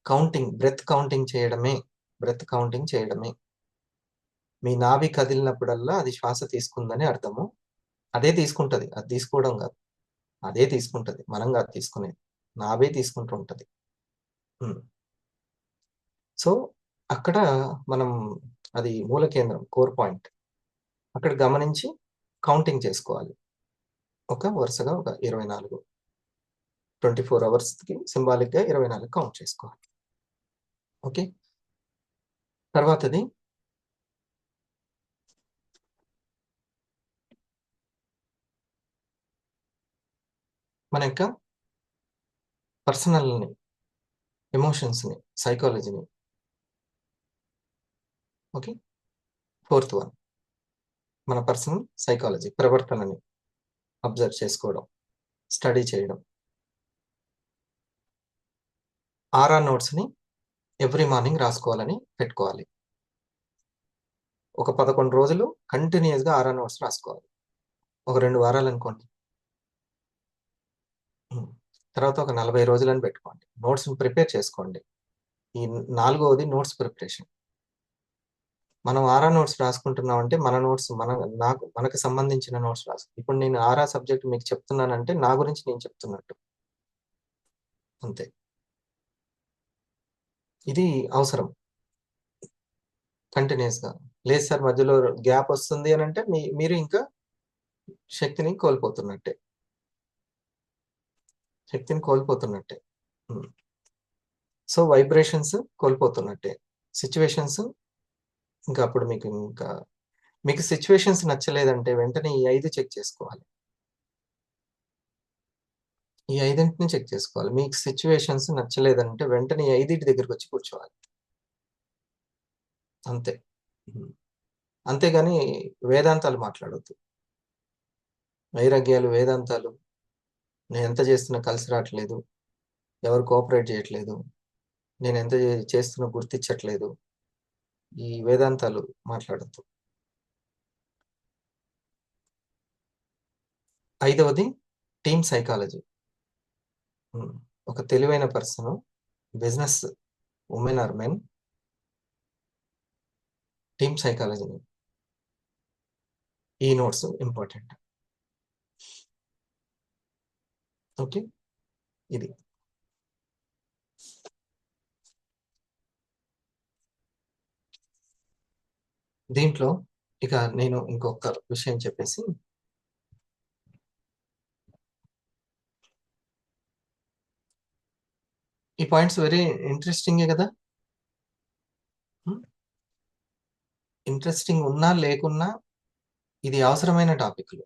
కౌంటింగ్, బ్రెత్ కౌంటింగ్ చేయడమే. బ్రెత్ కౌంటింగ్ చేయడమే. మీ నాభి కదిలినప్పుడల్లా అది శ్వాస తీసుకుందని అర్థము. అదే తీసుకుంటది. అది తీసుకోవడం గాదు. అదే తీసుకుంటది. మనం గాదు తీసుకునేది. నాభే తీసుకుంటూ ఉంటది. హ్మ్. సో, అక్కడ మనం అది మూల కేంద్రం, కోర్ పాయింట్. అక్కడ గమనించి కౌంటింగ్ చేసుకోవాలి. వరుసగా ఒక 24 24 అవర్స్‌కి సింబాలిక్‌గా 24 కౌంట్ చేసుకోవాలి. ఓకే. తర్వాతది మన యొక్క పర్సనల్‌ని, ఎమోషన్స్‌ని, సైకాలజీని. ఓకే. Fourth one. మన పర్సనల్ సైకాలజీ, ప్రవర్తనని అబ్జర్వ్ చేసుకోవడం, స్టడీ చేయడం. ఆరా నోట్స్‌ని ఎవ్రీ మార్నింగ్ రాసుకోవాలని పెట్టుకోవాలి. ఒక 11 రోజులు కంటిన్యూయస్‌గా ఆరా నోట్స్ రాసుకోవాలి. ఒక 2 వారాలనుకోండి. హ్మ్. తర్వాత ఒక 40 రోజులని పెట్టుకోండి. నోట్స్‌ని ప్రిపేర్ చేసుకోండి. ఈ నాలుగవది నోట్స్ ప్రిపరేషన్. మనం ఆరా నోట్స్ రాసుకుంటున్నామంటే మన నోట్స్ మనకు సంబంధించిన నోట్స్ ఇప్పుడు నేను ఆరా సబ్జెక్ట్ మీకు చెప్తున్నానంటే నా గురించి నేను చెప్తున్నట్టు. అంతే. ఇది అవసరం. కంటిన్యూయస్‌గా. లేదు సార్ మధ్యలో గ్యాప్ వస్తుంది అనంటే మీరు ఇంకా శక్తిని కోల్పోతున్నట్టే. శక్తిని కోల్పోతున్నట్టే. హ్మ్. So, vibrations కోల్పోతున్నట్టే. సిట్యుయేషన్స్ ఇంకా అప్పుడు మీకు సిచ్యువేషన్స్ నచ్చలేదంటే వెంటనే ఈ 5 చెక్ చేసుకోవాలి. ఈ 5ని చెక్ చేసుకోవాలి. మీకు సిచ్యువేషన్స్ నచ్చలేదంటే వెంటనే ఈ 5 దగ్గరకొచ్చి కూర్చోవాలి. అంతే. హ్మ్. అంతేగాని వేదాంతాలు మాట్లాడొద్దు. వైరాగ్యాలు, వేదాంతాలు నేనెంత చేస్తున్నా కలిసి రాట్లేదు. ఎవరు కోఆపరేట్ చేయట్లేదు. నేనెంత చేస్తున్నా గుర్తించట్లేదు. ఈ వేదాంతాలు మాట్లాడొద్దు. 5వది టీమ్ సైకాలజీ. ఒక తెలివైన person, business women or men team సైకాలజీని ఈ నోట్స్ ఇంపార్టెంట్. ఓకే. ఇది దీంట్లో ఇక నేను ఇంకొక విషయం చెప్పేసి ఈ పాయింట్స్ వెరీ ఇంట్రెస్టింగే కదా. ఇంట్రెస్టింగ్ ఉన్నా లేకున్నా ఇది అవసరమైన టాపిక్లు.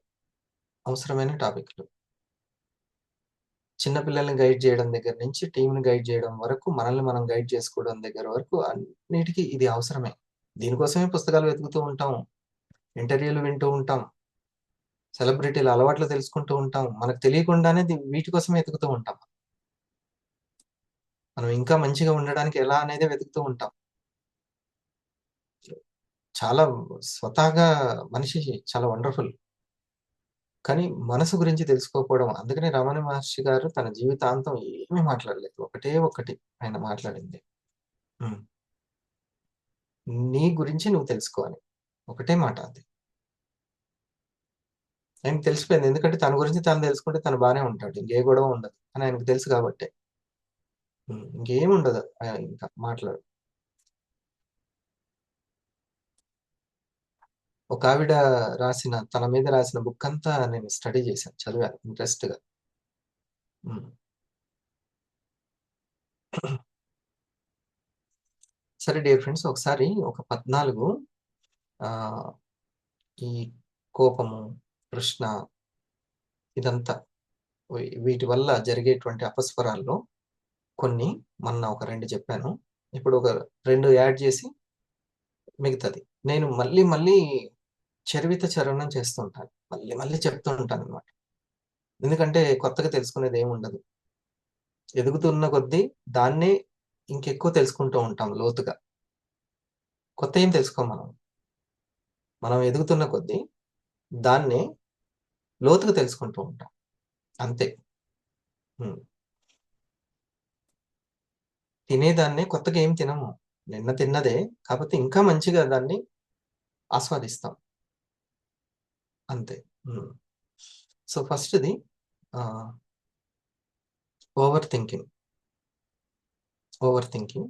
చిన్నపిల్లల్ని గైడ్ చేయడం దగ్గర నుంచి టీంని గైడ్ చేయడం వరకు, మనల్ని మనం గైడ్ చేసుకోవడం దగ్గర వరకు అన్నిటికీ ఇది అవసరమే. దీనికోసమే పుస్తకాలు వెతుకుతూ ఉంటాం. ఇంటర్వ్యూలు వింటూ ఉంటాం. సెలబ్రిటీల అలవాట్లు తెలుసుకుంటూ ఉంటాం. మనకు తెలియకుండానే వీటి కోసమే వెతుకుతూ ఉంటాం. మనం ఇంకా మంచిగా ఉండడానికి ఎలా అనేదే వెతుకుతూ ఉంటాం. చాలా స్వతహాగా మనిషి చాలా వండర్‌ఫుల్. కానీ మనసు గురించి తెలుసుకోకపోవడం. అందుకనే రమణ మహర్షి గారు తన జీవితాంతం ఏమీ మాట్లాడలేదు. ఒకటే ఒక్కటి ఆయన మాట్లాడింది. హ్మ్. నీ గురించి నువ్వు తెలుసుకోవాలి. ఒకటే మాట అది. ఆయనకి తెలిసిపోయింది. ఎందుకంటే తన గురించి తను తెలుసుకుంటే తను బానే ఉంటాడు. ఇంకే గొడవ ఉండదు అని ఆయనకు తెలుసు కాబట్టే. ఇంకేముండదు ఇంకా మాటలు. ఒకావిడ తన మీద రాసిన బుక్కంతా నేను స్టడీ చేశాను. చదివాను ఇంట్రెస్ట్‌గా. హ్మ్. సరే డియర్ ఫ్రెండ్స్, ఒకసారి ఒక 14 ఆహ్, ఈ కోపము, తృష్ణ ఇదంతా వీటి వల్ల జరిగేటువంటి అపస్వరాల్లో కొన్ని మొన్న ఒక 2 చెప్పాను. ఇప్పుడు ఒక 2 యాడ్ చేసి మిగతాది. నేను మళ్ళీ మళ్ళీ చరివిత చరణం చేస్తూ ఉంటాను. మళ్ళీ మళ్ళీ చెప్తూ ఉంటాననమాట. ఎందుకంటే కొత్తగా తెలుసుకునేదేముండదు. ఎదుగుతున్న కొద్దీ దాన్నే ఇంకెక్కువ తెలుసుకుంటూ ఉంటాం లోతుగా. కొత్తయేం తెలుసుకోం మనం. మనం ఎదుగుతున్న కొద్దీ దాన్నే లోతుగా తెలుసుకుంటూ ఉంటాం. అంతే. హ్మ్. తినేదాన్నే కొత్తగా ఏం తినము. నిన్న తిన్నదే. కాపోతే ఇంకా మంచిగా దాన్ని ఆస్వాదిస్తాం. అంతే. హ్మ్. సో, ఫస్ట్‌ది ఆహ్, ఓవర్ థింకింగ్. Over thinking.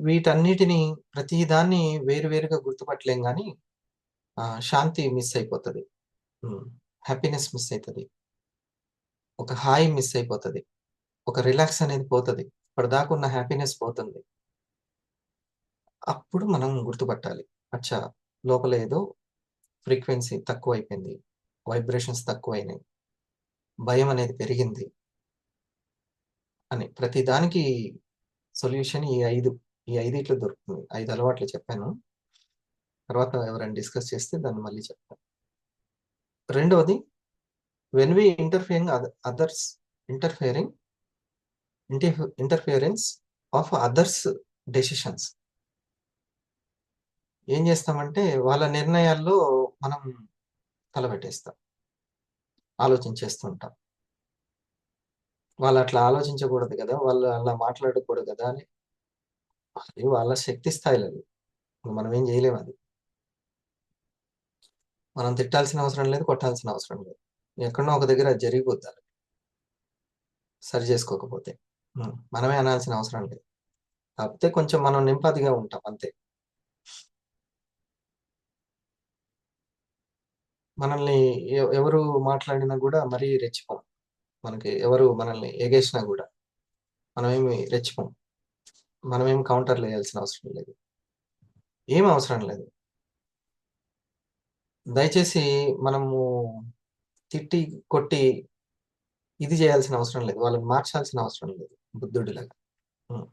వీటన్నిటిని ప్రతి దాన్ని వేరు వేరుగా గుర్తుపట్టలేం గానీ, శాంతి మిస్ అయిపోతది. హ్మ్. హ్యాపీనెస్ మిస్ అయితది. ఒక హాయి మిస్ అయిపోతది. ఒక రిలాక్స్ అనేది పోతది. ఇప్పటిదాకా ఉన్న హ్యాపీనెస్ పోతుంది. అప్పుడు మనం గుర్తుపట్టాలి. అచ్చా! లోపల ఏదో ఫ్రీక్వెన్సీ తక్కువైపోయింది. వైబ్రేషన్స్ తక్కువైనాయి. భయం అనేది పెరిగింది అని. ప్రతి దానికి సొల్యూషన్ ఈ 5 దొరుకుతుంది. 5 అలవాట్లు చెప్పాను. తర్వాత ఎవరైనా డిస్కస్ చేస్తే దాన్ని మళ్ళీ చెప్తాను. రెండోది when we others interfering interference of others decisions. ఏం చేస్తామంటే వాళ్ళ నిర్ణయాల్లో మనం తలపెట్టేస్తాం. ఆలోచించేస్తుంటాం. వాళ్ళట్లా ఆలోచించకూడదు గదా! వాళ్ళు అలా మాట్లాడకూడదు గదా! అని. అది వాళ్ళ శక్తి స్థాయిలవి. మనమేం జేయలేమది. మనం తిట్టాల్సిన అవసరం లేదు, కొట్టాల్సిన అవసరం లేదు. ఎక్కడనో ఒక దగ్గర అది జరిగిపోద్దది. సరి జేసుకోకపోతే. మనమే అనాల్సిన అవసరం లేదు. కాకపోతే కొంచెం మనం నింపాదిగా ఉంటాం అంతే. మనల్ని ఎవరు మాట్లాడినా గూడా మరీ రెచ్చిపోం. మనకి ఎవరు మనల్ని ఎగేసినా గూడా. మనమేమి రెచ్చిపోం. మనమేమి కౌంటర్లు వేయాల్సిన అవసరం లేదు. ఏం అవసరం లేదు. దయచేసి మనము తిట్టి, కొట్టి ఇది చేయాల్సిన అవసరం లేదు. వాళ్ళని మార్చాల్సిన అవసరం లేదు బుద్ధుడిలాగా. హ్మ్.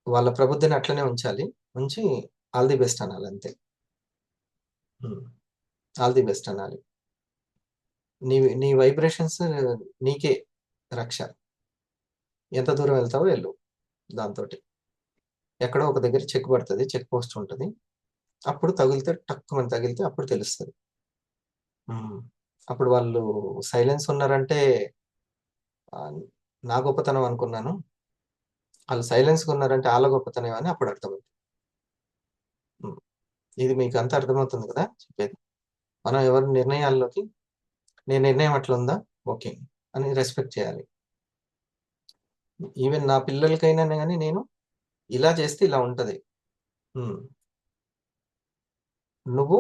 వాళ్ళ ప్రబుద్ధిని అట్లనే ఉంచాలి. ఉంచి ఆల్ ది బెస్ట్ అనాలి అంతే. ఆల్ ది బెస్ట్ అనాలి. నీ వైబ్రేషన్స్ నీకే రక్ష. ఎంత దూరం వెళ్తావో వెళ్ళు దాంతోటి. ఎక్కడో ఒక దగ్గర చెక్ పడుతుంది, చెక్ పోస్ట్ ఉంటుంది. అప్పుడు తగిలితే టక్కుమని తగిలితే అప్పుడు తెలుస్తుంది. అప్పుడు వాళ్ళు సైలెన్స్ ఉన్నారంటే ఆ, నా గొప్పతనం అనుకున్నాను. వాళ్ళు సైలెన్స్ ఉన్నారంటే వాళ్ళ గొప్పతనం అని అప్పుడు అర్థమవుతుంది. ఉమ్. ఇది మీకు అంత అర్థమవుతుంది కదా చెప్పేది. మనం ఎవరి నిర్ణయాల్లోకి నీ నిర్ణయం అట్లా ఉందా, ఓకే అని రెస్పెక్ట్ చేయాలి. ఈవెన్ నా పిల్లలకైనా కానీ నేను ఇలా చేస్తే ఇలా ఉంటది. ఉమ్. నువ్వు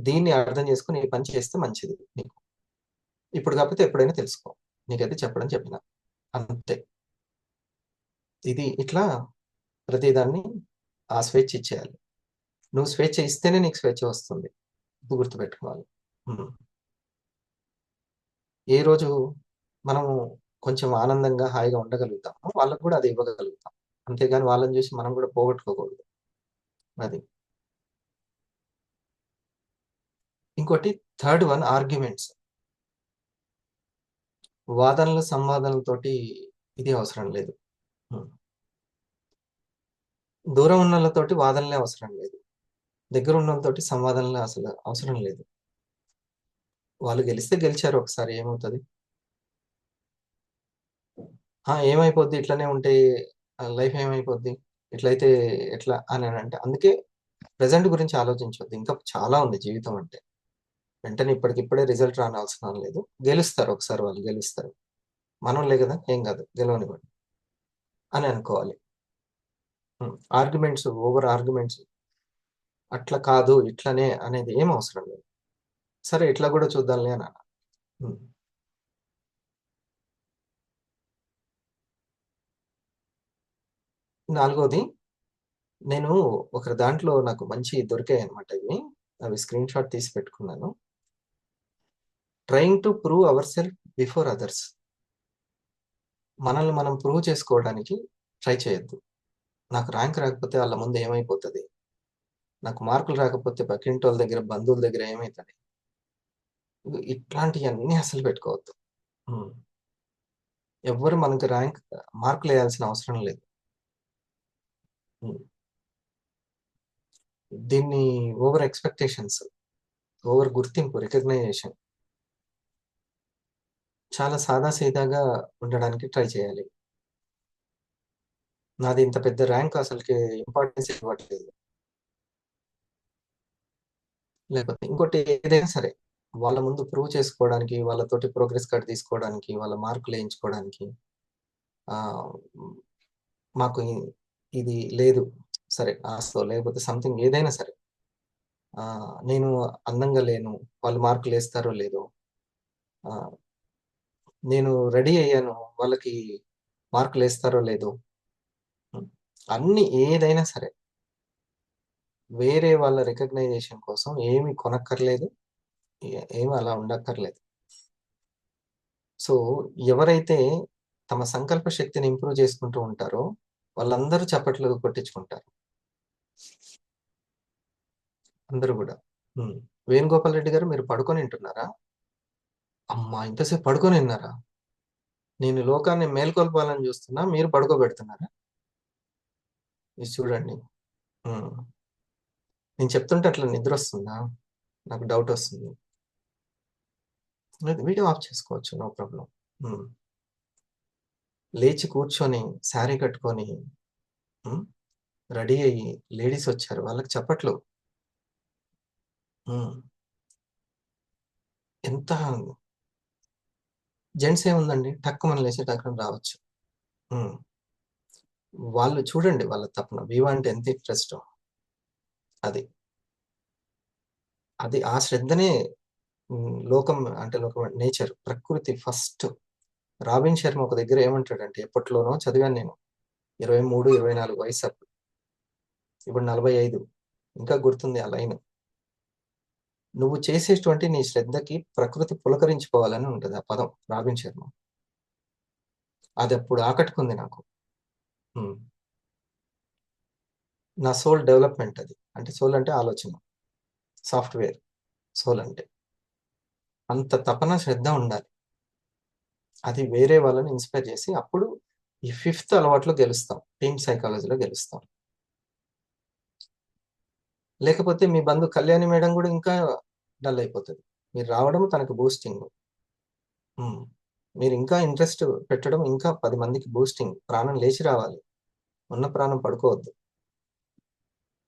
దీన్ని అర్థం చేసుకుని ఈ పని చేస్తే మంచిది నీకు. ఇప్పుడు కాకపోతే ఎప్పుడైనా తెలుసుకో. నీకైతే చెప్పడం చెప్పిన అంతే. ఇది ఇట్లా ప్రతిదాన్ని ఆ స్వేచ్ఛ ఇచ్చేయాలి. నువ్వు స్వేచ్ఛ ఇస్తేనే నీకు స్వేచ్ఛ వస్తుంది. ఇది గుర్తుపెట్టుకోవాలి. ఉమ్. ఏ రోజు మనము కొంచెం ఆనందంగా హాయిగా ఉండగలుగుతామో వాళ్ళకు కూడా అది ఇవ్వగలుగుతాం. అంతేగాని వాళ్ళని చూసి మనం కూడా పోగొట్టుకోకూడదు. అది ఇంకోటి. Third one arguments. వాదనలు సంవాదనలతోటి ఇది అవసరం లేదు. ఉమ్. దూరం ఉన్న వాళ్ళతోటి వాదనలే అవసరం లేదు. దగ్గర ఉన్న వాళ్ళతోటి సంవాదనలే అసలు అవసరం లేదు. వాళ్ళు గెలిస్తే గెలిచారు, ఒకసారి ఏమవుతుంది. ఏమైపోద్ది ఇట్లనే ఉంటే, లైఫ్ ఏమైపోద్ది ఇట్లయితే ఎట్లా అని అంటే, అందుకే ప్రజెంట్ గురించి ఆలోచించొద్దు. ఇంకా చాలా ఉంది జీవితం అంటే. వెంటనే ఇప్పటికిప్పుడే రిజల్ట్ రానవసరం లేదు. గెలుస్తారు, ఒకసారి వాళ్ళు గెలుస్తారు. మనోళ్ళే కదా, ఏం కాదు, గెలవనివ్వండి అని అనుకోవాలి. ఆర్గ్యుమెంట్స్, ఓవర్ ఆర్గ్యుమెంట్స్, అట్లా కాదు ఇట్లనే అనేది ఏం అవసరం లేదు. సరే ఇట్లా కూడా చూద్దాంలే అని అనాలి. ఉమ్. నాలుగోది, నేను ఒకరి దాంట్లో నాకు మంచి దొరికాయి అనమాట ఇవి. అవి స్క్రీన్ షాట్ తీసి పెట్టుకున్నాను. Trying to prove our self before others. మనల్ని మనం ప్రూవ్ చేసుకోవడానికి ట్రై చేయొద్దు. నాకు ర్యాంక్ రాకపోతే వాళ్ళ ముందు ఏమైపోతుంది, నాకు మార్కులు రాకపోతే పక్కింటి వాళ్ళ దగ్గర, బంధువుల దగ్గర ఏమవుతుంది, ఇట్లాంటివన్నీ అసలు పెట్టుకోవద్దు. ఉమ్. ఎవ్వరు మనకి మార్కులు వేయాల్సిన అవసరం లేదు. ఉమ్. దీన్ని ఓవర్ ఎక్స్పెక్టేషన్స్, ఓవర్ గుర్తింపు, రికగ్నైజేషన్, చాలా సాదాసీదాగా ఉండడానికి ట్రై చేయాలి. నాది ఇంత పెద్ద ర్యాంక్ అసలుకి ఇంపార్టెన్స్ ఇవ్వట్లేదు. లేకపోతే ఇంకోటి ఏదైనా సరే వాళ్ళ ముందు ప్రూవ్ చేసుకోవడానికి, వాళ్ళతోటి ప్రోగ్రెస్ కార్డ్ తీసుకోవడానికి, వాళ్ళ మార్కులు వేయించుకోవడానికి, ఆ మాకు ఇది లేదు, సరే ఆస్తో లేకపోతే సంథింగ్ ఏదైనా సరే, నేను అందంగా లేను, వాళ్ళు మార్కులు వేస్తారో లేదో, ఆ, నేను రెడీ అయ్యాను, వాళ్ళకి మార్కులు వేస్తారో లేదో, అన్ని ఏదైనా సరే వేరే వాళ్ళ రికగ్నైజేషన్ కోసం ఏమి కొనక్కర్లేదు, ఏమి అలా ఉండక్కర్లేదు. సో ఎవరైతే తమ సంకల్ప శక్తిని ఇంప్రూవ్ చేసుకుంటూ ఉంటారో వాళ్ళందరూ చప్పట్లు కొట్టించుకుంటారు, అందరూ కూడా. వేణుగోపాల్ రెడ్డి గారు, మీరు పడుకొని వింటున్నారా? అమ్మా, ఇంతసేపు పడుకొని విన్నారా? నేను లోకాన్ని మేల్కొల్పాలని చూస్తున్నా, మీరు పడుకోబెడుతున్నారా? ఇది చూడండి. ఉమ్. నేను చెప్తుంటే అట్లా నిద్ర వస్తుందా? నాకు డౌట్ వస్తుంది. లేదు, వీడియో ఆఫ్ చేసుకోవచ్చు, నో ప్రాబ్లం. లేచి కూర్చొని శారీ కట్టుకొని రెడీ అయ్యి లేడీస్ వచ్చారు, వాళ్ళకి చప్పట్లు. ఉమ్. ఎంత జెంట్స్ ఏముందండి, టక్కు మనం లేచి టక్కున రావచ్చు. ఉమ్. వాళ్ళు చూడండి వాళ్ళ తపన, వివా అంటే ఎంత ఇంట్రెస్ట్. అది అది ఆ శ్రద్ధనే లోకం అంటే లోకం నేచర్, ప్రకృతి ఫస్ట్ రాబిన్ శర్మ ఒక దగ్గర ఏమంటాడంటే, ఎప్పట్లోనో చదివాను నేను, 23, 24 వయసు అప్పుడు, ఇప్పుడు 45, ఇంకా గుర్తుంది ఆ లైన్. నువ్వు చేసేటువంటి నీ శ్రద్ధకి ప్రకృతి పులకరించిపోవాలని ఉంటుంది ఆ పదం, రాబిన్ శర్మ. అది అప్పుడు ఆకట్టుకుంది నాకు. నా సోల్ డెవలప్మెంట్ అది. అంటే సోల్ అంటే ఆలోచన, సాఫ్ట్వేర్ సోల్ అంటే. అంత తపన, శ్రద్ధ ఉండాలి. అది వేరే వాళ్ళని ఇన్స్పైర్ చేసి అప్పుడు ఈ 5th అలవాట్లో గెలుస్తాం, టీమ్ సైకాలజీలో గెలుస్తాం. లేకపోతే మీ బంధు కళ్యాణి మేడం కూడా ఇంకా డల్ అయిపోతుంది. మీరు రావడం తనకు బూస్టింగ్, మీరు ఇంకా ఇంట్రెస్ట్ పెట్టడం ఇంకా 10 మందికి బూస్టింగ్. ప్రాణం లేచి రావాలి, ఉన్న ప్రాణం పడుకోవద్దు.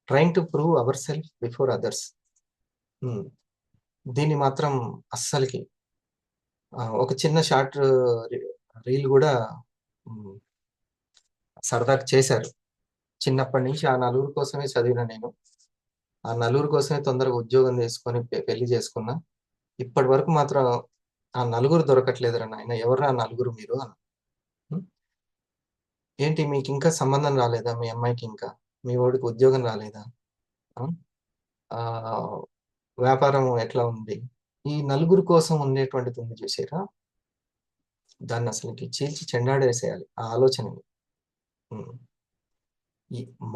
Trying to prove our self before others. దీన్ని మాత్రం అస్సలకి ఒక చిన్న షార్ట్ రీల్ కూడా సరదాగా చేశారు. చిన్నప్పటి నుంచి ఆ నలుగురు కోసమే చదివిన నేను, ఆ నలుగురు కోసమే తొందరగా ఉద్యోగం చేసుకొని పెళ్లి చేసుకున్నా. ఇప్పటి వరకు మాత్రం ఆ నలుగురు దొరకట్లేదురా నాయన, ఎవరు ఆ నలుగురు మీరు అని. ఏంటి మీకు ఇంకా సంబంధం రాలేదా? మీ అమ్మాయికి ఇంకా, మీ వాడికి ఉద్యోగం రాలేదా? వ్యాపారం ఎట్లా ఉంది? ఈ నలుగురు కోసం ఉండేటువంటిది ఉంది చూసారా, దాన్ని అసలుకి చీల్చి చెండాడేసేయాలి ఆ ఆలోచనని.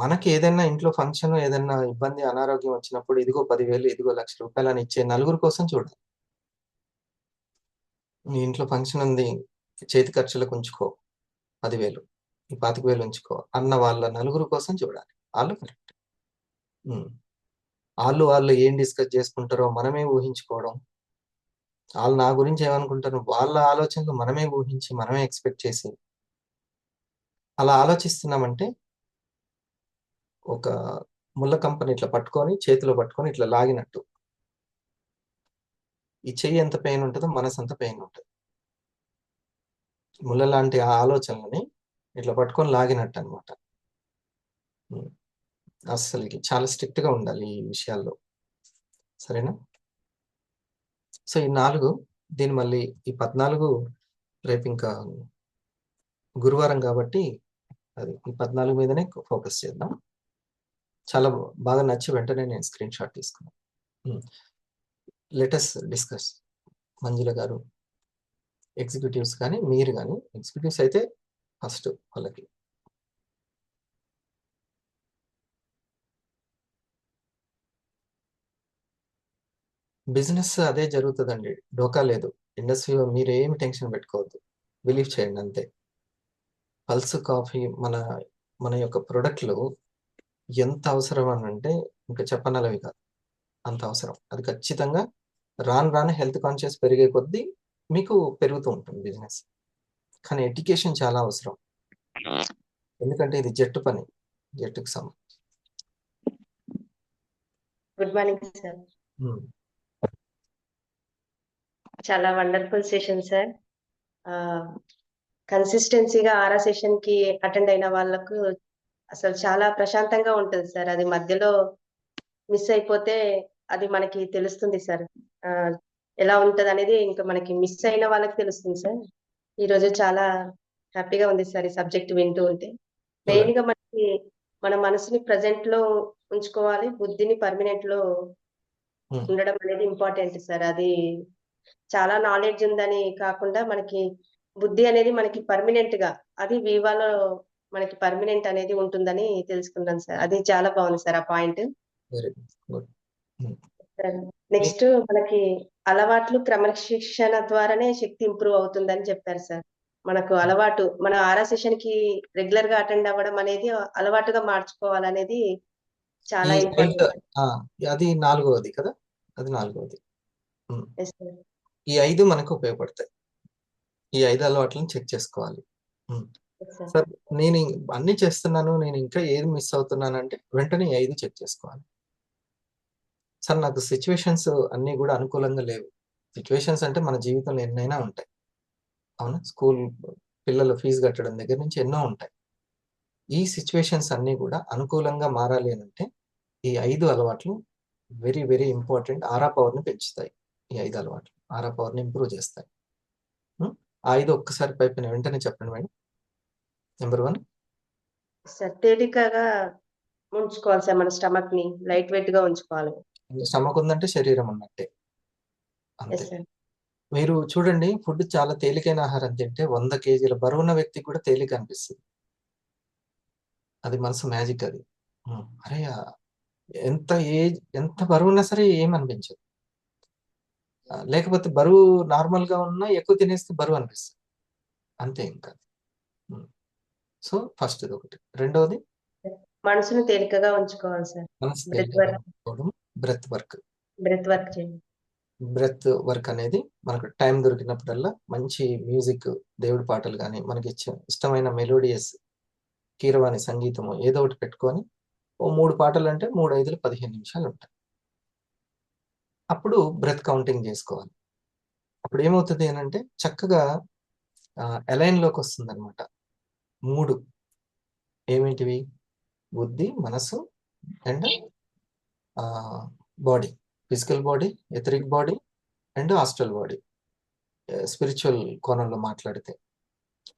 మనకి ఏదైనా ఇంట్లో ఫంక్షన్, ఏదైనా ఇబ్బంది, అనారోగ్యం వచ్చినప్పుడు ఇదిగో 10,000, ఇదిగో ₹1,00,000 అని ఇచ్చే నలుగురు కోసం చూడాలి. మీ ఇంట్లో ఫంక్షన్ ఉంది, చేతి ఖర్చులకు ఉంచుకో 10,000, ఈ 25,000 ఉంచుకో అన్న వాళ్ళ నలుగురు కోసం చూడాలి. వాళ్ళు కరెక్ట్. వాళ్ళు ఏం డిస్కస్ చేసుకుంటారో మనమే ఊహించుకోవడం, వాళ్ళు నా గురించి ఏమనుకుంటారు, వాళ్ళ ఆలోచనలు మనమే ఊహించి, మనమే ఎక్స్పెక్ట్ చేసి అలా ఆలోచిస్తున్నామంటే, ఒక ముళ్ళ కంపని ఇట్లా పట్టుకొని, చేతిలో పట్టుకొని ఇట్లా లాగినట్టు. ఈ చెయ్యి ఎంత పెయిన్ ఉంటుందో మనసు అంత పెయిన్ ఉంటుంది. ముళ్ళ లాంటి ఆ ఆలోచనలని ఇట్లా పట్టుకొని లాగినట్టు అనమాట. అస్సలకి చాలా స్ట్రిక్ట్ గా ఉండాలి ఈ విషయాల్లో, సరేనా? సో ఈ 4, దీని మళ్ళీ ఈ 14 రేపు ఇంకా గురువారం కాబట్టి అది ఈ 14 మీదనే ఫోకస్ చేద్దాం. చాలా బాగా నచ్చి వెంటనే నేను స్క్రీన్ షాట్ తీసుకున్నాను. Let's discuss. మంజుల గారు, ఎగ్జిక్యూటివ్స్ కానీ మీరు కానీ, ఎగ్జిక్యూటివ్స్ అయితే ఫస్ట్ వాళ్ళకి బిజినెస్ అదే జరుగుతుందండి, డోకా లేదు. ఇండస్ట్రీలో మీరు ఏమి టెన్షన్ పెట్టుకోవద్దు, బిలీవ్ చేయండి అంతే. పల్స్ కాఫీ మన మన యొక్క ప్రొడక్ట్లు ఎంత అవసరం అని అంటే ఇంకా చెప్పనలవి కాదు, అంత అవసరం. అది ఖచ్చితంగా రాను రాను హెల్త్ కాన్షియస్ పెరిగే కొద్దీ మీకు పెరుగుతూ ఉంటుంది బిజినెస్. కానీ ఎడ్యుకేషన్ చాలా అవసరం, ఎందుకంటే ఇది జట్టు పని, జట్టుకు సంబంధించి. Good morning sir. చాలా వండర్ఫుల్ సెషన్ సార్. కన్సిస్టెన్సీగా 6 సెషన్ కి అటెండ్ అయిన వాళ్ళకు అసలు చాలా ప్రశాంతంగా ఉంటుంది సార్. అది మధ్యలో మిస్ అయిపోతే అది మనకి తెలుస్తుంది సార్, ఎలా ఉంటది అనేది ఇంకా మనకి మిస్ అయిన వాళ్ళకి తెలుస్తుంది సార్. ఈ రోజు చాలా హ్యాపీగా ఉంది సార్ ఈ సబ్జెక్ట్ వింటూ ఉంటే. మెయిన్ గా మనకి మన మనసుని ప్రజెంట్ లో ఉంచుకోవాలి, బుద్ధిని పర్మనెంట్ లో ఉండడం అనేది ఇంపార్టెంట్ సార్. అది చాలా నాలెడ్జ్ ఉందని కాకుండా మనకి బుద్ధి అనేది మనకి పర్మనెంట్ గా, అది వివాలో మనకి పర్మనెంట్ అనేది ఉంటుందని తెలుసుకున్నాను సార్. అది చాలా బాగుంది సార్ ఆ పాయింట్. నెక్స్ట్ మనకి అలవాట్లు క్రమశిక్షణ ద్వారానే శక్తి ఇంప్రూవ్ అవుతుందని చెప్పారు సార్. మనకు అలవాటు, మన 6 సెషన్ కి రెగ్యులర్ గా అటెండ్ అవ్వడం అనేది అలవాటుగా మార్చుకోవాలనేది చాలా ఇంపార్టెంట్. అది 4వది కదా, అది 4వది. ఈ 5 మనకు ఉపయోగపడతాయి. ఈ 5 అలవాట్లను చెక్ చేసుకోవాలి. సార్ నేను అన్ని చేస్తున్నాను, నేను ఇంకా ఏది మిస్ అవుతున్నానంటే వెంటనే ఈ 5 చెక్ చేసుకోవాలి. సార్ నాకు సిచ్యువేషన్స్ అన్నీ కూడా అనుకూలంగా లేవు. సిచ్యువేషన్స్ అంటే మన జీవితంలో ఎన్నైనా ఉంటాయి, అవునా? స్కూల్ పిల్లలు ఫీజు కట్టడం దగ్గర నుంచి ఎన్నో ఉంటాయి. ఈ సిచ్యువేషన్స్ అన్నీ కూడా అనుకూలంగా మారాలి అని అంటే ఈ 5 అలవాట్లు వెరీ వెరీ ఇంపార్టెంట్. ఆరా పవర్ని పెంచుతాయి ఈ 5 అలవాట్లు, ఆరా పవర్ని ఇంప్రూవ్ చేస్తాయి. ఆ 5 ఒక్కసారి పైపైన వెంటనే చెప్పండి మేడం. నెంబర్ 1. సార్ తేలికగా ఉంచుకోవాలి సార్, మన స్టమక్ ని లైట్ వెయిట్ గా ఉంచుకోవాలి. స్టమక్ ఉందంటే శరీరం ఉన్నట్టే. అంతే. Yes sir. మీరు చూడండి, ఫుడ్ చాలా తేలికైన ఆహారం తింటే 100 కేజీల బరువున్న వ్యక్తికి కూడా తేలిక అనిపిస్తుంది. అది మనసు మ్యాజిక్ అది. అరే ఎంత బరువున్నా సరే ఏమనిపించదు. లేకపోతే బరువు నార్మల్ గా ఉన్నా ఎక్కువ తినేస్తే బరువు అనిపిస్తుంది. అంతే ఇంకా. సో ఫస్ట్ ఇది ఒకటి. రెండవది మనసును తేలికగా ఉంచుకోవాలి సార్. మనసు బ్రెత్ తేలికగా వర్క్ ఉంచుకోవడం, బ్రెత్ వర్క్. బ్రెత్ వర్క్ చేయండి. బ్రెత్ వర్క్ అనేది మనకు టైం దొరికినప్పుడల్లా మంచి మ్యూజిక్, దేవుడి పాటలు కానీ, మనకి ఇష్టమైన మెలోడియస్ కీరవాణి సంగీతము ఏదో ఒకటి పెట్టుకొని ఓ 3 పాటలు అంటే 3, 5, 15 నిమిషాలు ఉంటాయి. అప్పుడు బ్రెత్ కౌంటింగ్ చేసుకోవాలి. అప్పుడు ఏమవుతుంది అంటే చక్కగా అలైన్ లోకి వస్తుంది అనమాట. 3 ఏమిటివి? బుద్ధి, మనసు and body. Physical body, etheric body and astral body. Spiritual కోణంలో మాట్లాడితే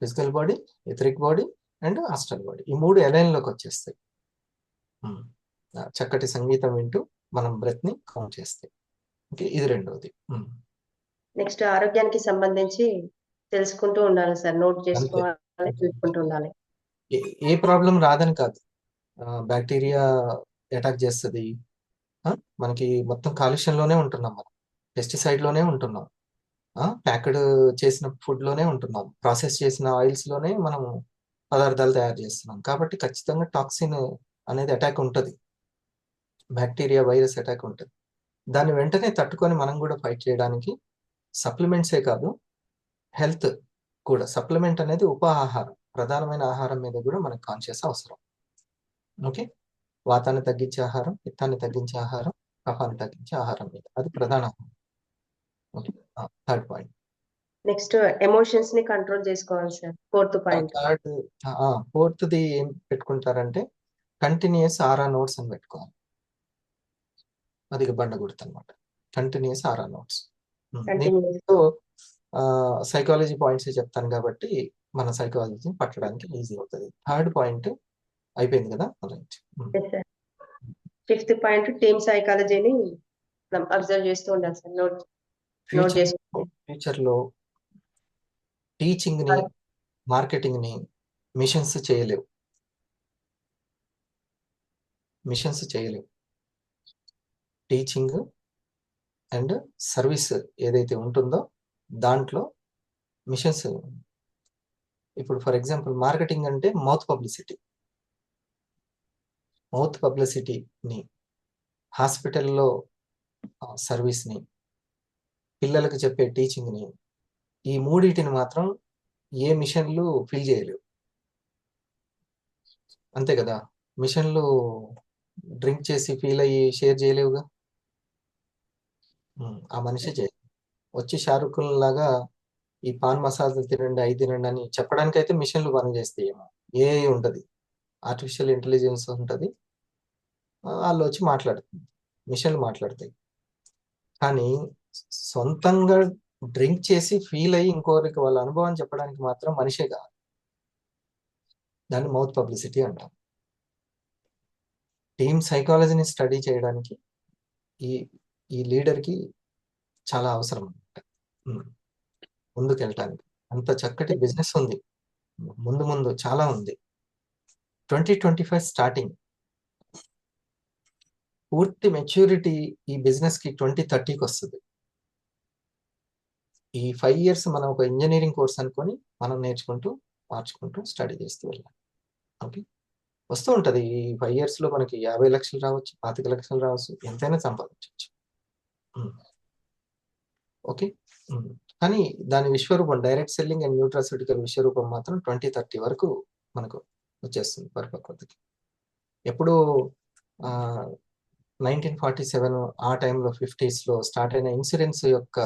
physical body, etheric body and astral body. ఈ 3 అలైన్ లోకి వచ్చేస్తాయి. చక్కటి సంగీతం వింటూ మనం బ్రెత్ ని కౌంట్ చేస్తాయి. ఓకే, ఇది రెండవది. నెక్స్ట్ ఆరోగ్యానికి సంబంధించి తెలుసుకుంటూ ఉండాలి సార్. నోట్ చేసుకోవాలి, చూసుకుంటూ ఉండాలి. ఏ ప్రాబ్లం రాదని కాదు. బ్యాక్టీరియా అటాక్ చేస్తుంది. మనకి మొత్తం కాలుష్యంలోనే ఉంటున్నాం, మనం పెస్టిసైడ్ లోనే ఉంటున్నాం, ప్యాక్డ్ చేసిన ఫుడ్ లోనే ఉంటున్నాం, ప్రాసెస్ చేసిన ఆయిల్స్ లోనే మనం పదార్థాలు తయారు చేస్తున్నాం. కాబట్టి ఖచ్చితంగా టాక్సిన్ అనేది అటాక్ ఉంటుంది, బ్యాక్టీరియా వైరస్ అటాక్ ఉంటుంది. దాన్ని వెంటనే తట్టుకొని మనం కూడా ఫైట్ చేయడానికి సప్లిమెంట్సే కాదు, హెల్త్ కూడా. సప్లిమెంట్ అనేది ఉప ఆహారం, ప్రధానమైన ఆహారం మీద కూడా మనకు కాన్షియస్ అవసరం. ఓకే, వాతాన్ని తగ్గించే ఆహారం, పిత్తాన్ని తగ్గించే ఆహారం, కఫాన్ని తగ్గించే ఆహారం మీద, అది ప్రధాన ఆహారం. Okay, third point. Next emotions ని కంట్రోల్ చేసుకోవాలి సార్. Fourth point. ఫోర్త్ది ఏం పెట్టుకుంటారంటే కంటిన్యూస్ ఆరా నోట్స్ అని పెట్టుకోవాలి. అది బండ గుర్తు అనమాట, కంటిన్యూస్ ఆరా నోట్స్. సైకాలజీ పాయింట్స్ చెప్తాను కాబట్టి మన సైకాలజీ పట్టడానికి ఈజీ అవుతుంది. థర్డ్ పాయింట్ అయిపోయింది కదా. ఫిఫ్త్ పాయింట్ టీమ్ సైకాలజీని అబ్జర్వ్ చేస్తూ ఉండాలి సార్. నోట్ చేసుకో. ఫ్యూచర్ లో టీచింగ్ ని, మార్కెటింగ్ ని మిషన్స్ చేయలేవు. టీచింగ్ అండ్ సర్వీస్ ఏదైతే ఉంటుందో దాంట్లో మిషన్స్. ఇప్పుడు ఫర్ ఎగ్జాంపుల్ మార్కెటింగ్ అంటే మౌత్ పబ్లిసిటీని, హాస్పిటల్లో సర్వీస్ని, పిల్లలకు చెప్పే టీచింగ్ని, ఈ మూడింటిని మాత్రం ఏ మిషన్లు ఫిల్ చేయలేవు. అంతే కదా, మిషన్లు డ్రింక్ చేసి ఫీల్ అయ్యి షేర్ చేయలేవుగా. ఆ మనిషి చేయలేదు. వచ్చి షారుఖ్ లాగా ఈ పాన్ మసాలా తినండి, 5 తినండి అని చెప్పడానికి అయితే మిషన్లు పని చేస్తాయేమో. ఏ ఉంటుంది, ఆర్టిఫిషియల్ ఇంటెలిజెన్స్ ఉంటుంది, వాళ్ళు వచ్చి మాట్లాడుతుంది, మిషన్లు మాట్లాడతాయి. కానీ సొంతంగా డ్రింక్ చేసి ఫీల్ అయ్యి ఇంకోరికి వాళ్ళ అనుభవం చెప్పడానికి మాత్రం మనిషే కాదు. దాన్ని మౌత్ పబ్లిసిటీ అంటాం. టీమ్ సైకాలజీని స్టడీ చేయడానికి ఈ లీడర్కి చాలా అవసరం అన్నమాట. ముందుకు వెళ్ళటానికి అంత చక్కటి బిజినెస్ ఉంది, ముందు చాలా ఉంది. 2025 స్టార్టింగ్, పూర్తి మెచ్యూరిటీ ఈ బిజినెస్ కి 2030కి వస్తుంది. ఈ 5 years మనం ఒక ఇంజనీరింగ్ కోర్స్ అనుకొని మనం నేర్చుకుంటూ, మార్చుకుంటూ, స్టడీ చేస్తూ వెళ్ళాలి. ఓకే, వస్తూ ఉంటుంది. ఈ 5 years లో మనకి 50 లక్షలు రావచ్చు, 25 లక్షలు రావచ్చు, ఎంతైనా సంపాదించవచ్చు. ఓకే, కానీ దాని విశ్వరూపం, డైరెక్ట్ సెల్లింగ్ అండ్ న్యూట్రాస్యూటికల్ విశ్వరూపం మాత్రం 2030 వరకు మనకు వచ్చేస్తుంది పరిపక్వతకి. ఎప్పుడు 1947 ఆ టైంలో 50s లో స్టార్ట్ అయిన ఇన్సూరెన్స్ యొక్క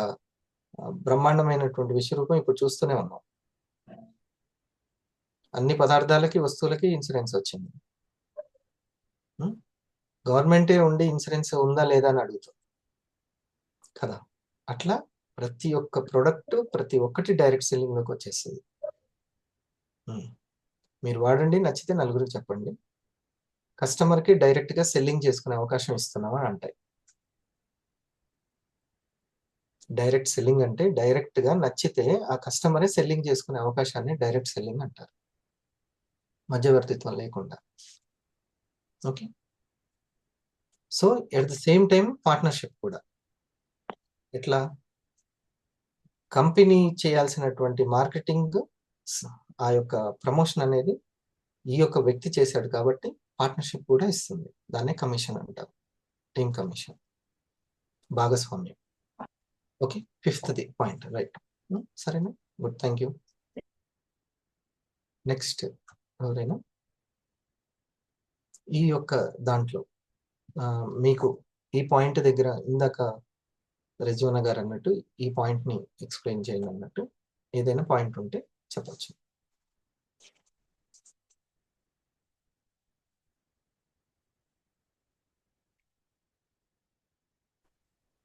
బ్రహ్మాండమైనటువంటి విశ్వరూపం ఇప్పుడు చూస్తూనే ఉన్నాం. అన్ని పదార్థాలకి, వస్తువులకి ఇన్సూరెన్స్ వచ్చింది. గవర్నమెంటే ఉండి ఇన్సూరెన్స్ ఉందా లేదా అని అడుగుతుంది కదా. అట్లా ప్రతి ఒక్క ప్రొడక్ట్ ప్రతి ఒక్కటి డైరెక్ట్ సెల్లింగ్ లోకి వచ్చేస్తుంది. మీరు వాడండి, నచ్చితే నలుగురికి చెప్పండి. కస్టమర్ కి డైరెక్ట్ గా సెల్లింగ్ చేసుకునే అవకాశం ఇస్తున్నామని అంటాయి. డైరెక్ట్ సెల్లింగ్ అంటే డైరెక్ట్ గా నచ్చితే ఆ కస్టమరే సెల్లింగ్ చేసుకునే అవకాశాన్ని డైరెక్ట్ సెల్లింగ్ అంటారు, మధ్యవర్తిత్వం లేకుండా. Okay, so at the same time partnership కూడా. ఎట్లా? కంపెనీ చేయాల్సినటువంటి మార్కెటింగ్, ఆ యొక్క ప్రమోషన్ అనేది ఈ యొక్క వ్యక్తి చేశాడు కాబట్టి పార్ట్నర్షిప్ కూడా ఇస్తుంది. దాన్నే కమిషన్ అంటారు, టీమ్ కమిషన్, భాగస్వామ్యం. ఓకే, ఫిఫ్త్ది పాయింట్. రైట్, సరేనా? Good, thank you. నెక్స్ట్ ఎవరైనా ఈ యొక్క దాంట్లో మీకు ఈ పాయింట్ దగ్గర ఇందాక రెజ్వానా గారు అన్నట్టు ఈ పాయింట్ ని ఎక్స్ప్లెయిన్ చేయండి అన్నట్టు ఏదైనా పాయింట్ ఉంటే చెప్పచ్చు.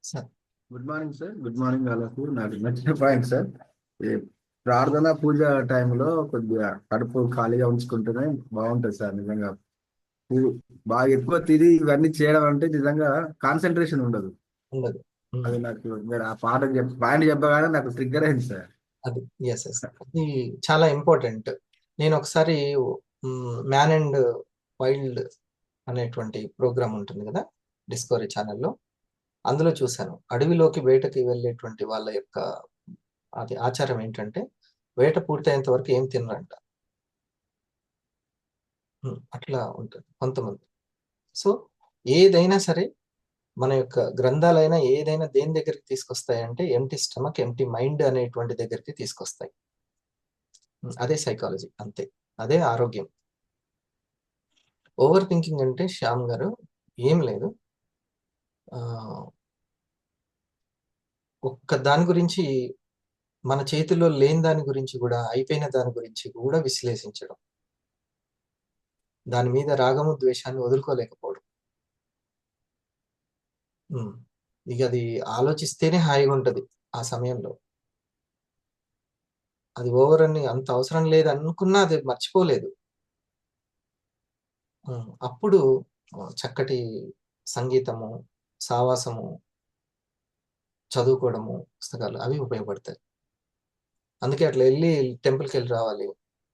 Sir good morning sir. Good morning వాళ్ళకు. నాకు నచ్చిన పాయింట్ సార్, ఈ ప్రార్థన పూజ టైంలో కొద్దిగా కడుపు ఖాళీగా ఉంచుకుంటేనే బాగుంటుంది సార్. నిజంగా బాగా ఎక్కువ తిరిగి ఇవన్నీ చేయడం అంటే నిజంగా కాన్సన్ట్రేషన్ ఉండదు. ఉండదు. అది నాకు మీరు ఆ పాయింట్ చెప్పగానే నాకు ట్రిగ్గర్ అయింది సార్. అది ఎస్ ఎస్, అది చాలా ఇంపార్టెంట్. నేను ఒకసారి మ్యాన్ అండ్ వైల్డ్ అనేటువంటి ప్రోగ్రామ్ ఉంటుంది కదా డిస్కవరీ ఛానల్లో, అందులో చూశాను. అడవిలోకి వేటకి వెళ్ళేటువంటి వాళ్ళ యొక్క అది ఆచారం ఏంటంటే వేట పూర్తయ్యేంత వరకు ఏం తినరంట. అట్లా ఉంటుంది కొంతమంది. సో ఏదైనా సరే మన యొక్క గ్రంథాలైనా ఏదైనా దేని దగ్గరికి తీసుకొస్తాయంటే ఎంటీ స్టమక్, ఎంటీ మైండ్ అనేటువంటి దగ్గరికి తీసుకొస్తాయి. అదే సైకాలజీ, అంతే, అదే ఆరోగ్యం. ఓవర్ థింకింగ్ అంటే శ్యామ్ గారు ఏం లేదు, ఒక్క దాని గురించి, మన చేతిలో లేని దాని గురించి కూడా, అయిపోయిన దాని గురించి కూడా విశ్లేషించడం, దాని మీద రాగము ద్వేషాన్ని వదులుకోలేకపోవడం. ఇక అది ఆలోచిస్తేనే హాయిగా ఉంటది ఆ సమయంలో. అది ఓవర్ అని అంత అవసరం లేదు అనుకున్నా అది మర్చిపోలేదు. అప్పుడు చక్కటి సంగీతము, సావాసము, చదువుకోవడము, పుస్తకాలు అవి ఉపయోగపడతాయి. అందుకే అట్లా వెళ్ళి టెంపుల్కి వెళ్ళి రావాలి,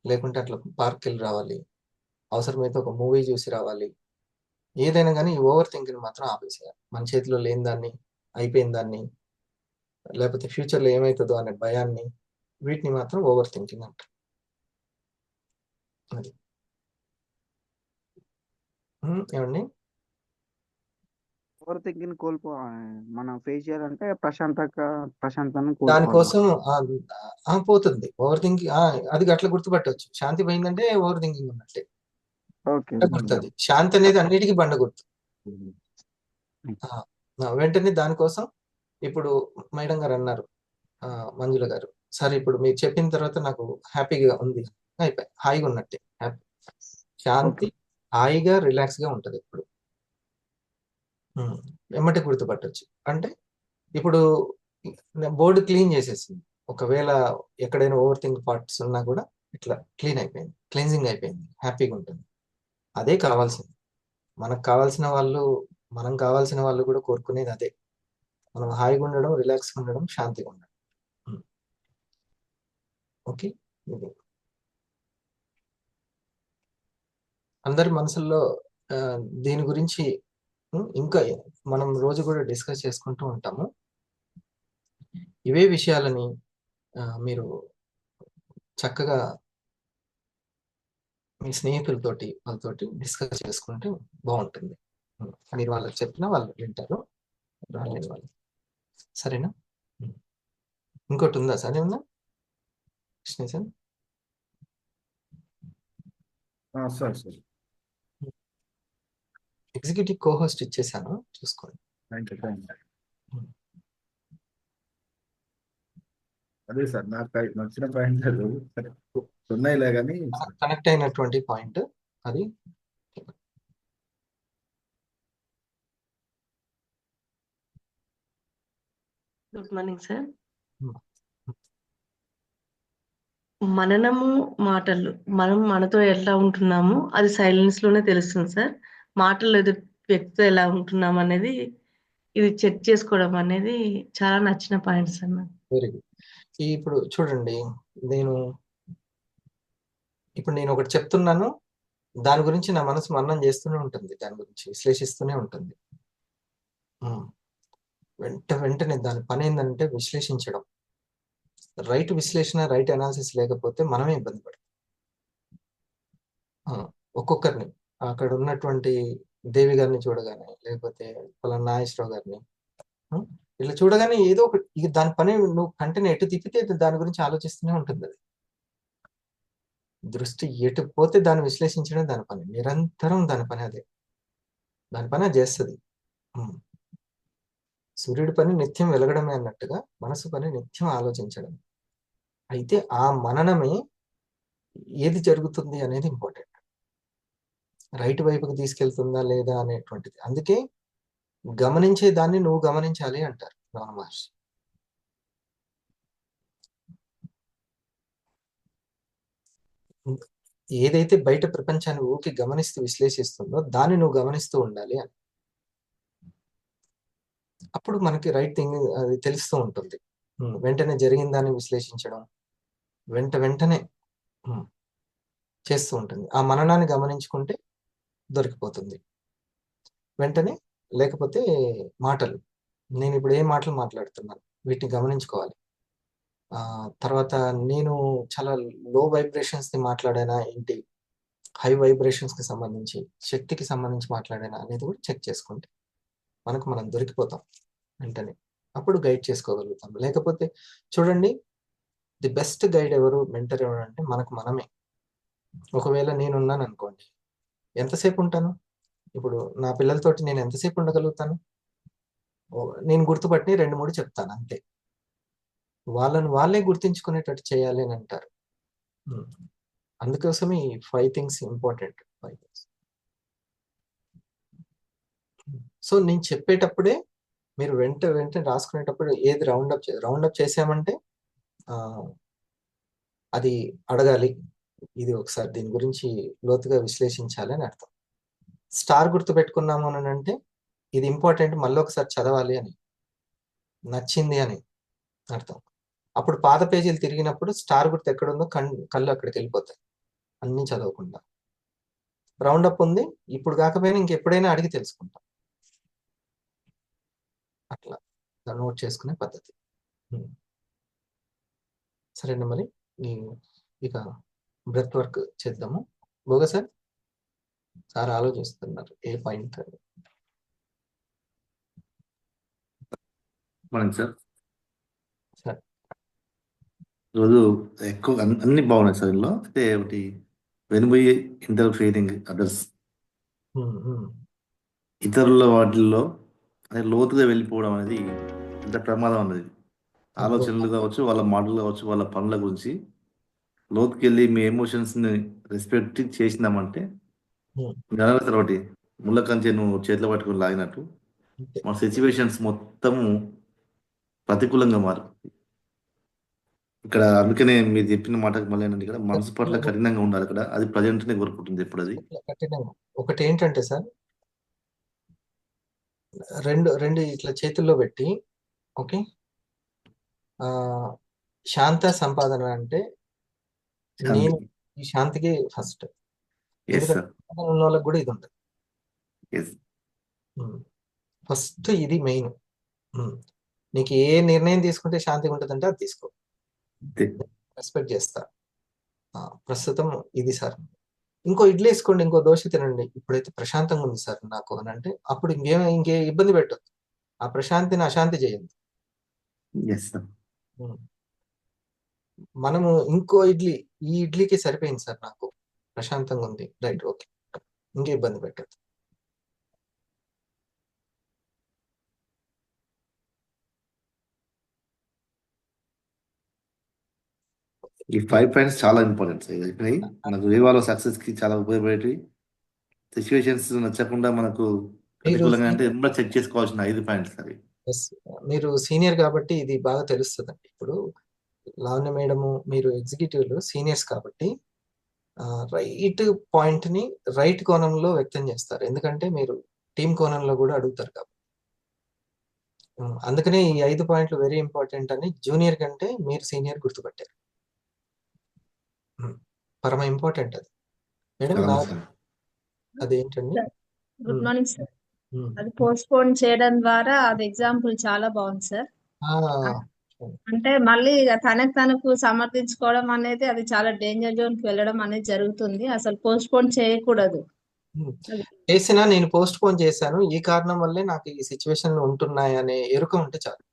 లేకుంటే అట్లా పార్క్కి వెళ్ళి రావాలి, అవసరమైతే ఒక మూవీ చూసి రావాలి. ఏదైనా కానీ ఈ ఓవర్ థింకింగ్ మాత్రం ఆపేసేయాలి. మన చేతిలో లేని దాన్ని, అయిపోయిన దాన్ని, లేకపోతే ఫ్యూచర్లో ఏమవుతుందో అనే భయాన్ని, వీటిని మాత్రం ఓవర్ థింకింగ్ అంటారు. అది ఏమండి, ఓవర్ థింకింగ్ మనం ఫేస్ చేయాలంటే ప్రశాంతను దానికోసం పోతుంది ఓవర్ థింకింగ్. అది అట్లా గుర్తుపట్టవచ్చు. శాంతి పోయిందంటే ఓవర్ థింకింగ్ ఉన్నట్టే. ఓకే. గుర్తుంది, శాంతి అనేది అన్నిటికీ బండ గుర్తు. వెంటనే దానికోసం ఇప్పుడు మేడం గారు అన్నారు, మంజుల గారు, సరే ఇప్పుడు మీరు చెప్పిన తర్వాత నాకు హ్యాపీగా ఉంది, అయిపోయి హాయిగా ఉన్నట్టే. హ్యాపీ, శాంతి, హాయిగా రిలాక్స్ గా ఉంటది. ఇప్పుడు ఎమ్మటి గుర్తుపట్టవచ్చు. అంటే ఇప్పుడు బోర్డు క్లీన్ చేసేసింది, ఒకవేళ ఎక్కడైనా ఓవర్ థింక్ పార్ట్స్ ఉన్నా కూడా ఇట్లా క్లీన్ అయిపోయింది, క్లీన్జింగ్ అయిపోయింది, హ్యాపీగా ఉంటుంది. అదే కావాల్సింది. మనం కావాల్సిన వాళ్ళు కూడా కోరుకునేది అదే. మనం హాయిగా ఉండడం, రిలాక్స్గా ఉండడం, శాంతిగా ఉండడం. ఓకే, అందరి మనసుల్లో దీని గురించి ఇంకా మనం రోజు కూడా డిస్కస్ చేసుకుంటూ ఉంటాము. ఇవే విషయాలని మీరు చక్కగా మీ స్నేహితులతోటి వాళ్ళతోటి డిస్కస్ చేసుకుంటే బాగుంటుంది. మీరు వాళ్ళకి చెప్పినా వాళ్ళు వింటారు, రాలేని వాళ్ళు. సరేనా? ఇంకోటి ఉందా సార్ ఏమన్నా Krishna sir? Sir sir executive co-host ఇచ్చేసాను, చూసుకోండి. అదే సార్ నాకు నచ్చిన పాయింట్ ఉన్నాయిలే కానీ కనెక్ట్ అయినటువంటి పాయింట్ అది. Good morning sir. ఉమ్, మననము మాటలు మనం మనతో ఎలా ఉంటున్నామో అది సైలెన్స్ లోనే తెలుస్తుంది సార్. మాటలు ఎదుటి వ్యక్తితో ఎలా ఉంటున్నాం అనేది ఇది చెక్ చేసుకోవడం అనేది చాలా నచ్చిన పాయింట్ సార్ నాకు. Very good. ఇప్పుడు చూడండి, నేను నేను ఒకటి చెప్తున్నాను, దాని గురించి నా మనసు మననం చేస్తూనే ఉంటుంది, దాని గురించి విశ్లేషిస్తూనే ఉంటుంది. ఉమ్, వెంటనే దాని పని ఏంటంటే విశ్లేషించడం. రైట్ విశ్లేషణ, రైట్ అనాలిసిస్ లేకపోతే మనమే ఇబ్బంది పడతాం. ఒక్కొక్కరిని అక్కడ ఉన్నటువంటి దేవి గారిని చూడగానే, లేకపోతే పలానా నాగేశ్వరరావు గారిని ఇట్లా చూడగానే ఏదో ఒకటి, ఇక దాని పని నువ్వు కంటిని ఎటు తిప్పితే దాని గురించి ఆలోచిస్తూనే ఉంటుంది. అది దృష్టి ఎటు పోతే దాన్ని విశ్లేషించడం దాని పని, నిరంతరం దాని పని అదే, దాని పని అది చేస్తుంది. సూర్యుడి పని నిత్యం వెలగడమే అన్నట్టుగా మనసు పని నిత్యం ఆలోచించడం. అయితే ఆ మననమే ఏది జరుగుతుంది అనేది ఇంపార్టెంట్, రైట్ వైపుకి తీసుకెళ్తుందా లేదా అనేటువంటిది. అందుకే గమనించే దాన్ని నువ్వు గమనించాలి అంటారు రమణ మహర్షి. ఏదైతే బయట ప్రపంచాన్ని ఊకి గమనిస్తూ విశ్లేషిస్తుందో దాన్ని నువ్వు గమనిస్తూ ఉండాలి అని. అప్పుడు మనకి రైట్ థింగ్ అది తెలుస్తూ ఉంటుంది. వెంటనే జరిగిన దాన్ని విశ్లేషించడం వెంటనే చేస్తూ ఉంటుంది. ఆ మననాన్ని గమనించుకుంటే దొరికిపోతుంది వెంటనే. లేకపోతే మాటలు, నేను ఇప్పుడు ఏ మాటలు మాట్లాడుతున్నాను వీటిని గమనించుకోవాలి. తర్వాత నేను చాలా లో వైబ్రేషన్స్ ని మాట్లాడానా ఏంటి, హై వైబ్రేషన్స్ కి సంబంధించి, శక్తికి సంబంధించి మాట్లాడానా అనేది కూడా చెక్ చేసుకుంటే మనం దొరికిపోతాం వెంటనే. అప్పుడు గైడ్ చేసుకోగలుగుతాం. లేకపోతే చూడండి, ది బెస్ట్ గైడ్ ఎవరు, మెంటర్ ఎవరు అంటే మనకు మనమే. ఒకవేళ నేనున్నాను అనుకోండి, ఎంతసేపు ఉంటాను? ఇప్పుడు నా పిల్లలతోటి నేను ఎంతసేపు ఉండగలుగుతాను? నేను గుర్తుపట్టి 2-3 చెప్తాను అంతే. వాళ్ళని వాళ్ళే గుర్తించుకునేటట్టు చేయాలి అని అంటారు. అందుకోసం ఈ 5 థింగ్స్ ఇంపార్టెంట్. 5 థింగ్స్. సో నేను చెప్పేటప్పుడే మీరు వెంటనే రాసుకునేటప్పుడు ఏది రౌండప్ చేసామంటే అది అడగాలి, ఇది ఒకసారి దీని గురించి లోతుగా విశ్లేషించాలి అని అర్థం. స్టార్ గుర్తు పెట్టుకున్నాము అని అంటే ఇది ఇంపార్టెంట్, మళ్ళీ ఒకసారి చదవాలి అని, నచ్చింది అని అర్థం. అప్పుడు పాత పేజీలు తిరిగినప్పుడు స్టార్ గుర్తు ఎక్కడుందో కళ్ళు అక్కడికి వెళ్ళిపోతాయి, అన్నీ చదవకుండా. రౌండప్ ఉంది, ఇప్పుడు కాకపోయినా ఇంకెప్పుడైనా అడిగి తెలుసుకుంటాం. అట్లా నోట్ చేసుకునే పద్ధతి. సరేనా? మరి ఇక బ్రెత్ వర్క్ చేద్దాము. బోగా సార్ ఆలోచిస్తున్నారు ఏ పాయింట్ అని. సార్ రోజు ఎక్కువ అన్ని బాగున్నాయి సార్. ఇందులో అయితే ఒకటి వెనుబోయి ఇంటర్ఫియరింగ్ అదర్స్, ఇతరుల వాటిల్లో లోతుగా వెళ్ళిపోవడం అనేది ఎంత ప్రమాదం అన్నది. ఆలోచనలు కావచ్చు, వాళ్ళ మాటలు కావచ్చు, వాళ్ళ పనుల గురించి లోతుకి వెళ్ళి మీ ఎమోషన్స్ని రెస్పెక్ట్ చేసినామంటే ఒకటి ముళ్ళ కంచె నువ్వు చేతిలో పట్టుకుని లాగినట్టు మన సిచ్యువేషన్స్ మొత్తము ప్రతికూలంగా మారు. ఇక్కడ అందుకనే మీరు చెప్పిన మాటకు మళ్ళీ ఇక్కడ మనసు పట్ల కఠినంగా ఉండాలి. ఇక్కడ అది ప్రజెంట్నే కోరుకుంటుంది ఎప్పుడు అది కఠినంగా. ఒకటి ఏంటంటే సార్, రెండు ఇట్లా చేతుల్లో పెట్టి, ఓకే, శాంత సంపాదన అంటే నేను ఈ శాంతికి ఫస్ట్. ఉన్న వాళ్ళకి కూడా ఇది ఉంటుంది. ఫస్ట్ ఇది మెయిన్. నీకు ఏ నిర్ణయం తీసుకుంటే శాంతిగా ఉంటుందంటే అది తీసుకో, రెస్పెక్ట్ చేస్తా. ప్రస్తుతం ఇది సార్. ఇంకో ఇడ్లీ వేసుకోండి, ఇంకో దోశ తినండి, ఇప్పుడైతే ప్రశాంతంగా ఉంది సార్ నాకు అని అంటే అప్పుడు ఇంకే ఇబ్బంది పెట్టదు. ఆ ప్రశాంతిని అశాంతి చేయద్దు. మనము ఇంకో ఇడ్లీ, ఈ ఇడ్లీకి సరిపోయింది సార్ నాకు, ప్రశాంతంగా ఉంది, రైట్, ఓకే, ఇంకే ఇబ్బంది పెట్టద్దు. ఈ 5 పాయింట్స్ చాలా ఇంపార్టెంట్ సార్. చెప్పినాయి మనకు వివాహ సక్సెస్ కి చాలా ఉపయోగపడేవి. సిచ్యువేషన్స్ నచ్చకుండా మనకు ప్రతికూలంగా అంటే చెక్ చేసుకోవాల్సిన 5 పాయింట్స్ అవి. ఎస్. మీరు సీనియర్ కాబట్టి ఇది బాగా తెలుస్తుందండి. ఇప్పుడు లావణ్య మేడము, మీరు ఎగ్జిక్యూటివ్లు సీనియర్స్ కాబట్టి రైట్ పాయింట్ని రైట్ కోణంలో వ్యక్తం చేస్తారు. ఎందుకంటే మీరు టీం కోణంలో కూడా అడుగుతారు కాబట్టి. అందుకనే ఈ 5 పాయింట్లు వెరీ ఇంపార్టెంట్ అని జూనియర్ కంటే మీరు సీనియర్ గుర్తుపట్టారు. పరమ ఇంపార్టెంట్ అది మేడం. అవును సార్. అదేంటండి? Good morning sir. ఉమ్. అది పోస్ట్ పోన్ చేయడం ద్వారా అది ఎగ్జాంపుల్ చాలా బాగుంది సార్. ఆ, అంటే మళ్ళీ ఇక తనకు సమర్థించుకోవడం అనేది అది చాలా డేంజర్ జోన్ కి వెళ్ళడం అనేది జరుగుతుంది. అసలు పోస్ట్ పోన్ చేయకూడదు. అది చేసినా నేను పోస్ట్ పోన్ చేశాను, ఈ కారణం వల్లే నాకు ఈ సిచ్యువేషన్లు ఉంటున్నాయి అనే ఎరుక ఉంటే చాలు.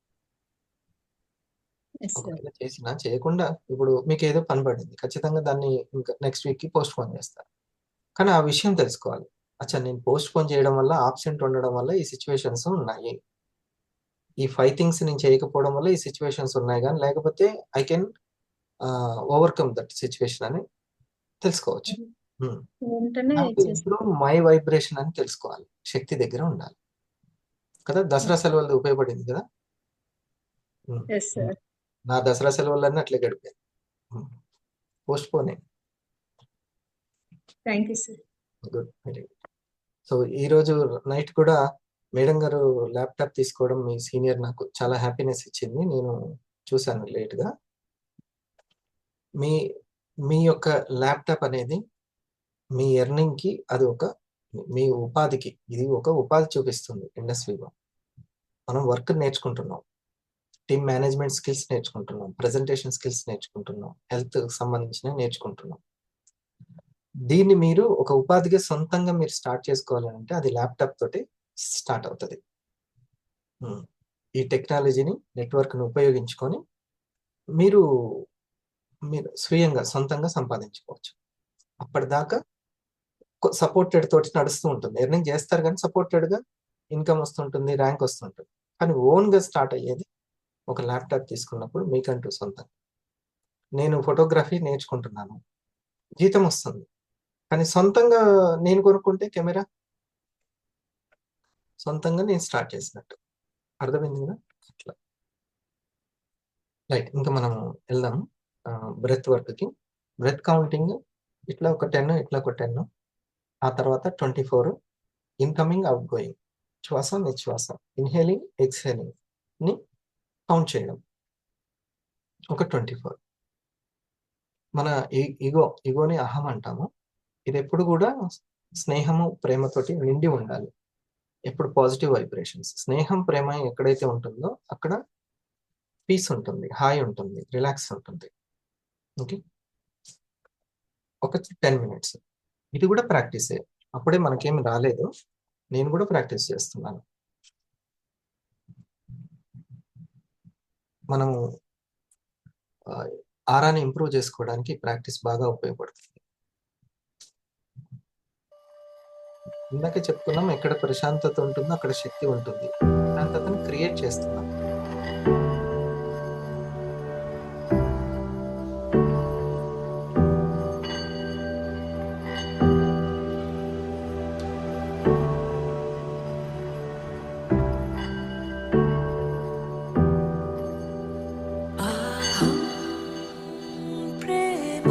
yes sir. ఒకవేళ చేసినా చేయకుండా ఇప్పుడు మీకు ఏదో పని పడింది, ఖచ్చితంగా దాన్ని ఇంకా నెక్స్ట్ వీక్ కి పోస్ట్ పోన్ చేస్తారు. కానీ ఆ విషయం తెలుసుకోవాలి. అచ్చా, నేను పోస్ట్ పోన్ చేయడం వల్ల, ఆబ్సెంట్ ఉండడం వల్ల ఈ సిచ్యువేషన్స్ ఉన్నాయి, ఈ 5 థింగ్స్ నేను చేయకపోవడం వల్ల ఈ సిచ్యువేషన్స్ ఉన్నాయి, కానీ లేకపోతే I can overcome that situation అని తెలుసుకోవచ్చు. వెంటనే నాకు ఇప్పుడు మై వైబ్రేషన్ అని తెలుసుకోవాలి, శక్తి దగ్గర ఉండాలి కదా. దసరా సెలవులు ఉపయోగపడింది కదా. Yes sir. నా దసరా సెలవులన్నీ అట్లే గడిపాయి, పోస్ట్ పోనే. Thank you sir. Good, very good. So ఈరోజు నైట్ కూడా మేడం గారు ల్యాప్టాప్ తీసుకోవడం, మీ సీనియర్ నాకు చాలా హ్యాపీనెస్ ఇచ్చింది. నేను చూశాను లేట్గా. మీ యొక్క ల్యాప్టాప్ అనేది మీ ఎర్నింగ్కి, అది మీ ఉపాధికి, ఇది ఒక ఉపాధి చూపిస్తుంది ఇండస్ట్రీలో. మనం వర్క్ నేర్చుకుంటున్నాం, టీమ్ మేనేజ్మెంట్ స్కిల్స్ నేర్చుకుంటున్నాం, ప్రెజెంటేషన్ స్కిల్స్ నేర్చుకుంటున్నాం, హెల్త్ సంబంధించిన నేర్చుకుంటున్నాం. దీన్ని మీరు ఒక ఉపాధిగా సొంతంగా మీరు స్టార్ట్ చేసుకోవాలంటే అది ల్యాప్టాప్ తోటి స్టార్ట్ అవుతుంది. ఈ టెక్నాలజీని, నెట్వర్క్ను ఉపయోగించుకొని మీరు స్వయంగా సొంతంగా సంపాదించుకోవచ్చు. అప్పటిదాకా సపోర్టెడ్ తోటి నడుస్తూ ఉంటుంది, ఎర్నింగ్ చేస్తారు కానీ సపోర్టెడ్గా ఇన్కమ్ వస్తుంటుంది, ర్యాంక్ వస్తుంటుంది. కానీ ఓన్గా స్టార్ట్ అయ్యేది ఒక ల్యాప్టాప్ తీసుకున్నప్పుడు మీకంటూ సొంతంగా. నేను ఫోటోగ్రఫీ నేర్చుకుంటున్నాను, జీతం వస్తుంది, కానీ సొంతంగా నేను కొనుక్కుంటే కెమెరా సొంతంగా నేను స్టార్ట్ చేసినట్టు. అర్థమైంది కదా అట్లా. రైట్, ఇంకా మనం వెళ్దాం బ్రెత్ వర్క్కి. బ్రెత్ కౌంటింగ్ ఇట్లా ఒక 10, ఇట్లా ఒక 10, ఆ తర్వాత 24 ఇన్కమింగ్, అవుట్ గోయింగ్, శ్వాస నిశ్వాస, ఇన్హేలింగ్ ఎక్స్హేలింగ్ ని కౌంట్ చేయడం ఒక 24. మన ఈగోని అహం అంటాము. ఇది ఎప్పుడు కూడా స్నేహము, ప్రేమతోటి నిండి ఉండాలి. ఎప్పుడు పాజిటివ్ వైబ్రేషన్స్. స్నేహం, ప్రేమ ఎక్కడైతే ఉంటుందో అక్కడ పీస్ ఉంటుంది, హాయి ఉంటుంది, రిలాక్స్ ఉంటుంది. ఓకే, ఒక 10 minutes. ఇది కూడా ప్రాక్టీసే, అప్పుడే మనకేమి రాలేదు, నేను కూడా ప్రాక్టీస్ చేస్తున్నాను. మనము ఆరాని ఇంప్రూవ్ చేసుకోవడానికి ప్రాక్టీస్ బాగా ఉపయోగపడుతుంది. ఇందాకే చెప్పుకున్నాం, ఎక్కడ ప్రశాంతత ఉంటుందో అక్కడ శక్తి ఉంటుంది. ప్రశాంతతను క్రియేట్ చేస్తున్నాం. ప్రేమ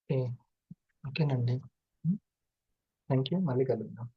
ఓకే. ఓకేనండి. Thank you. మళ్ళీ కలుద్దాం.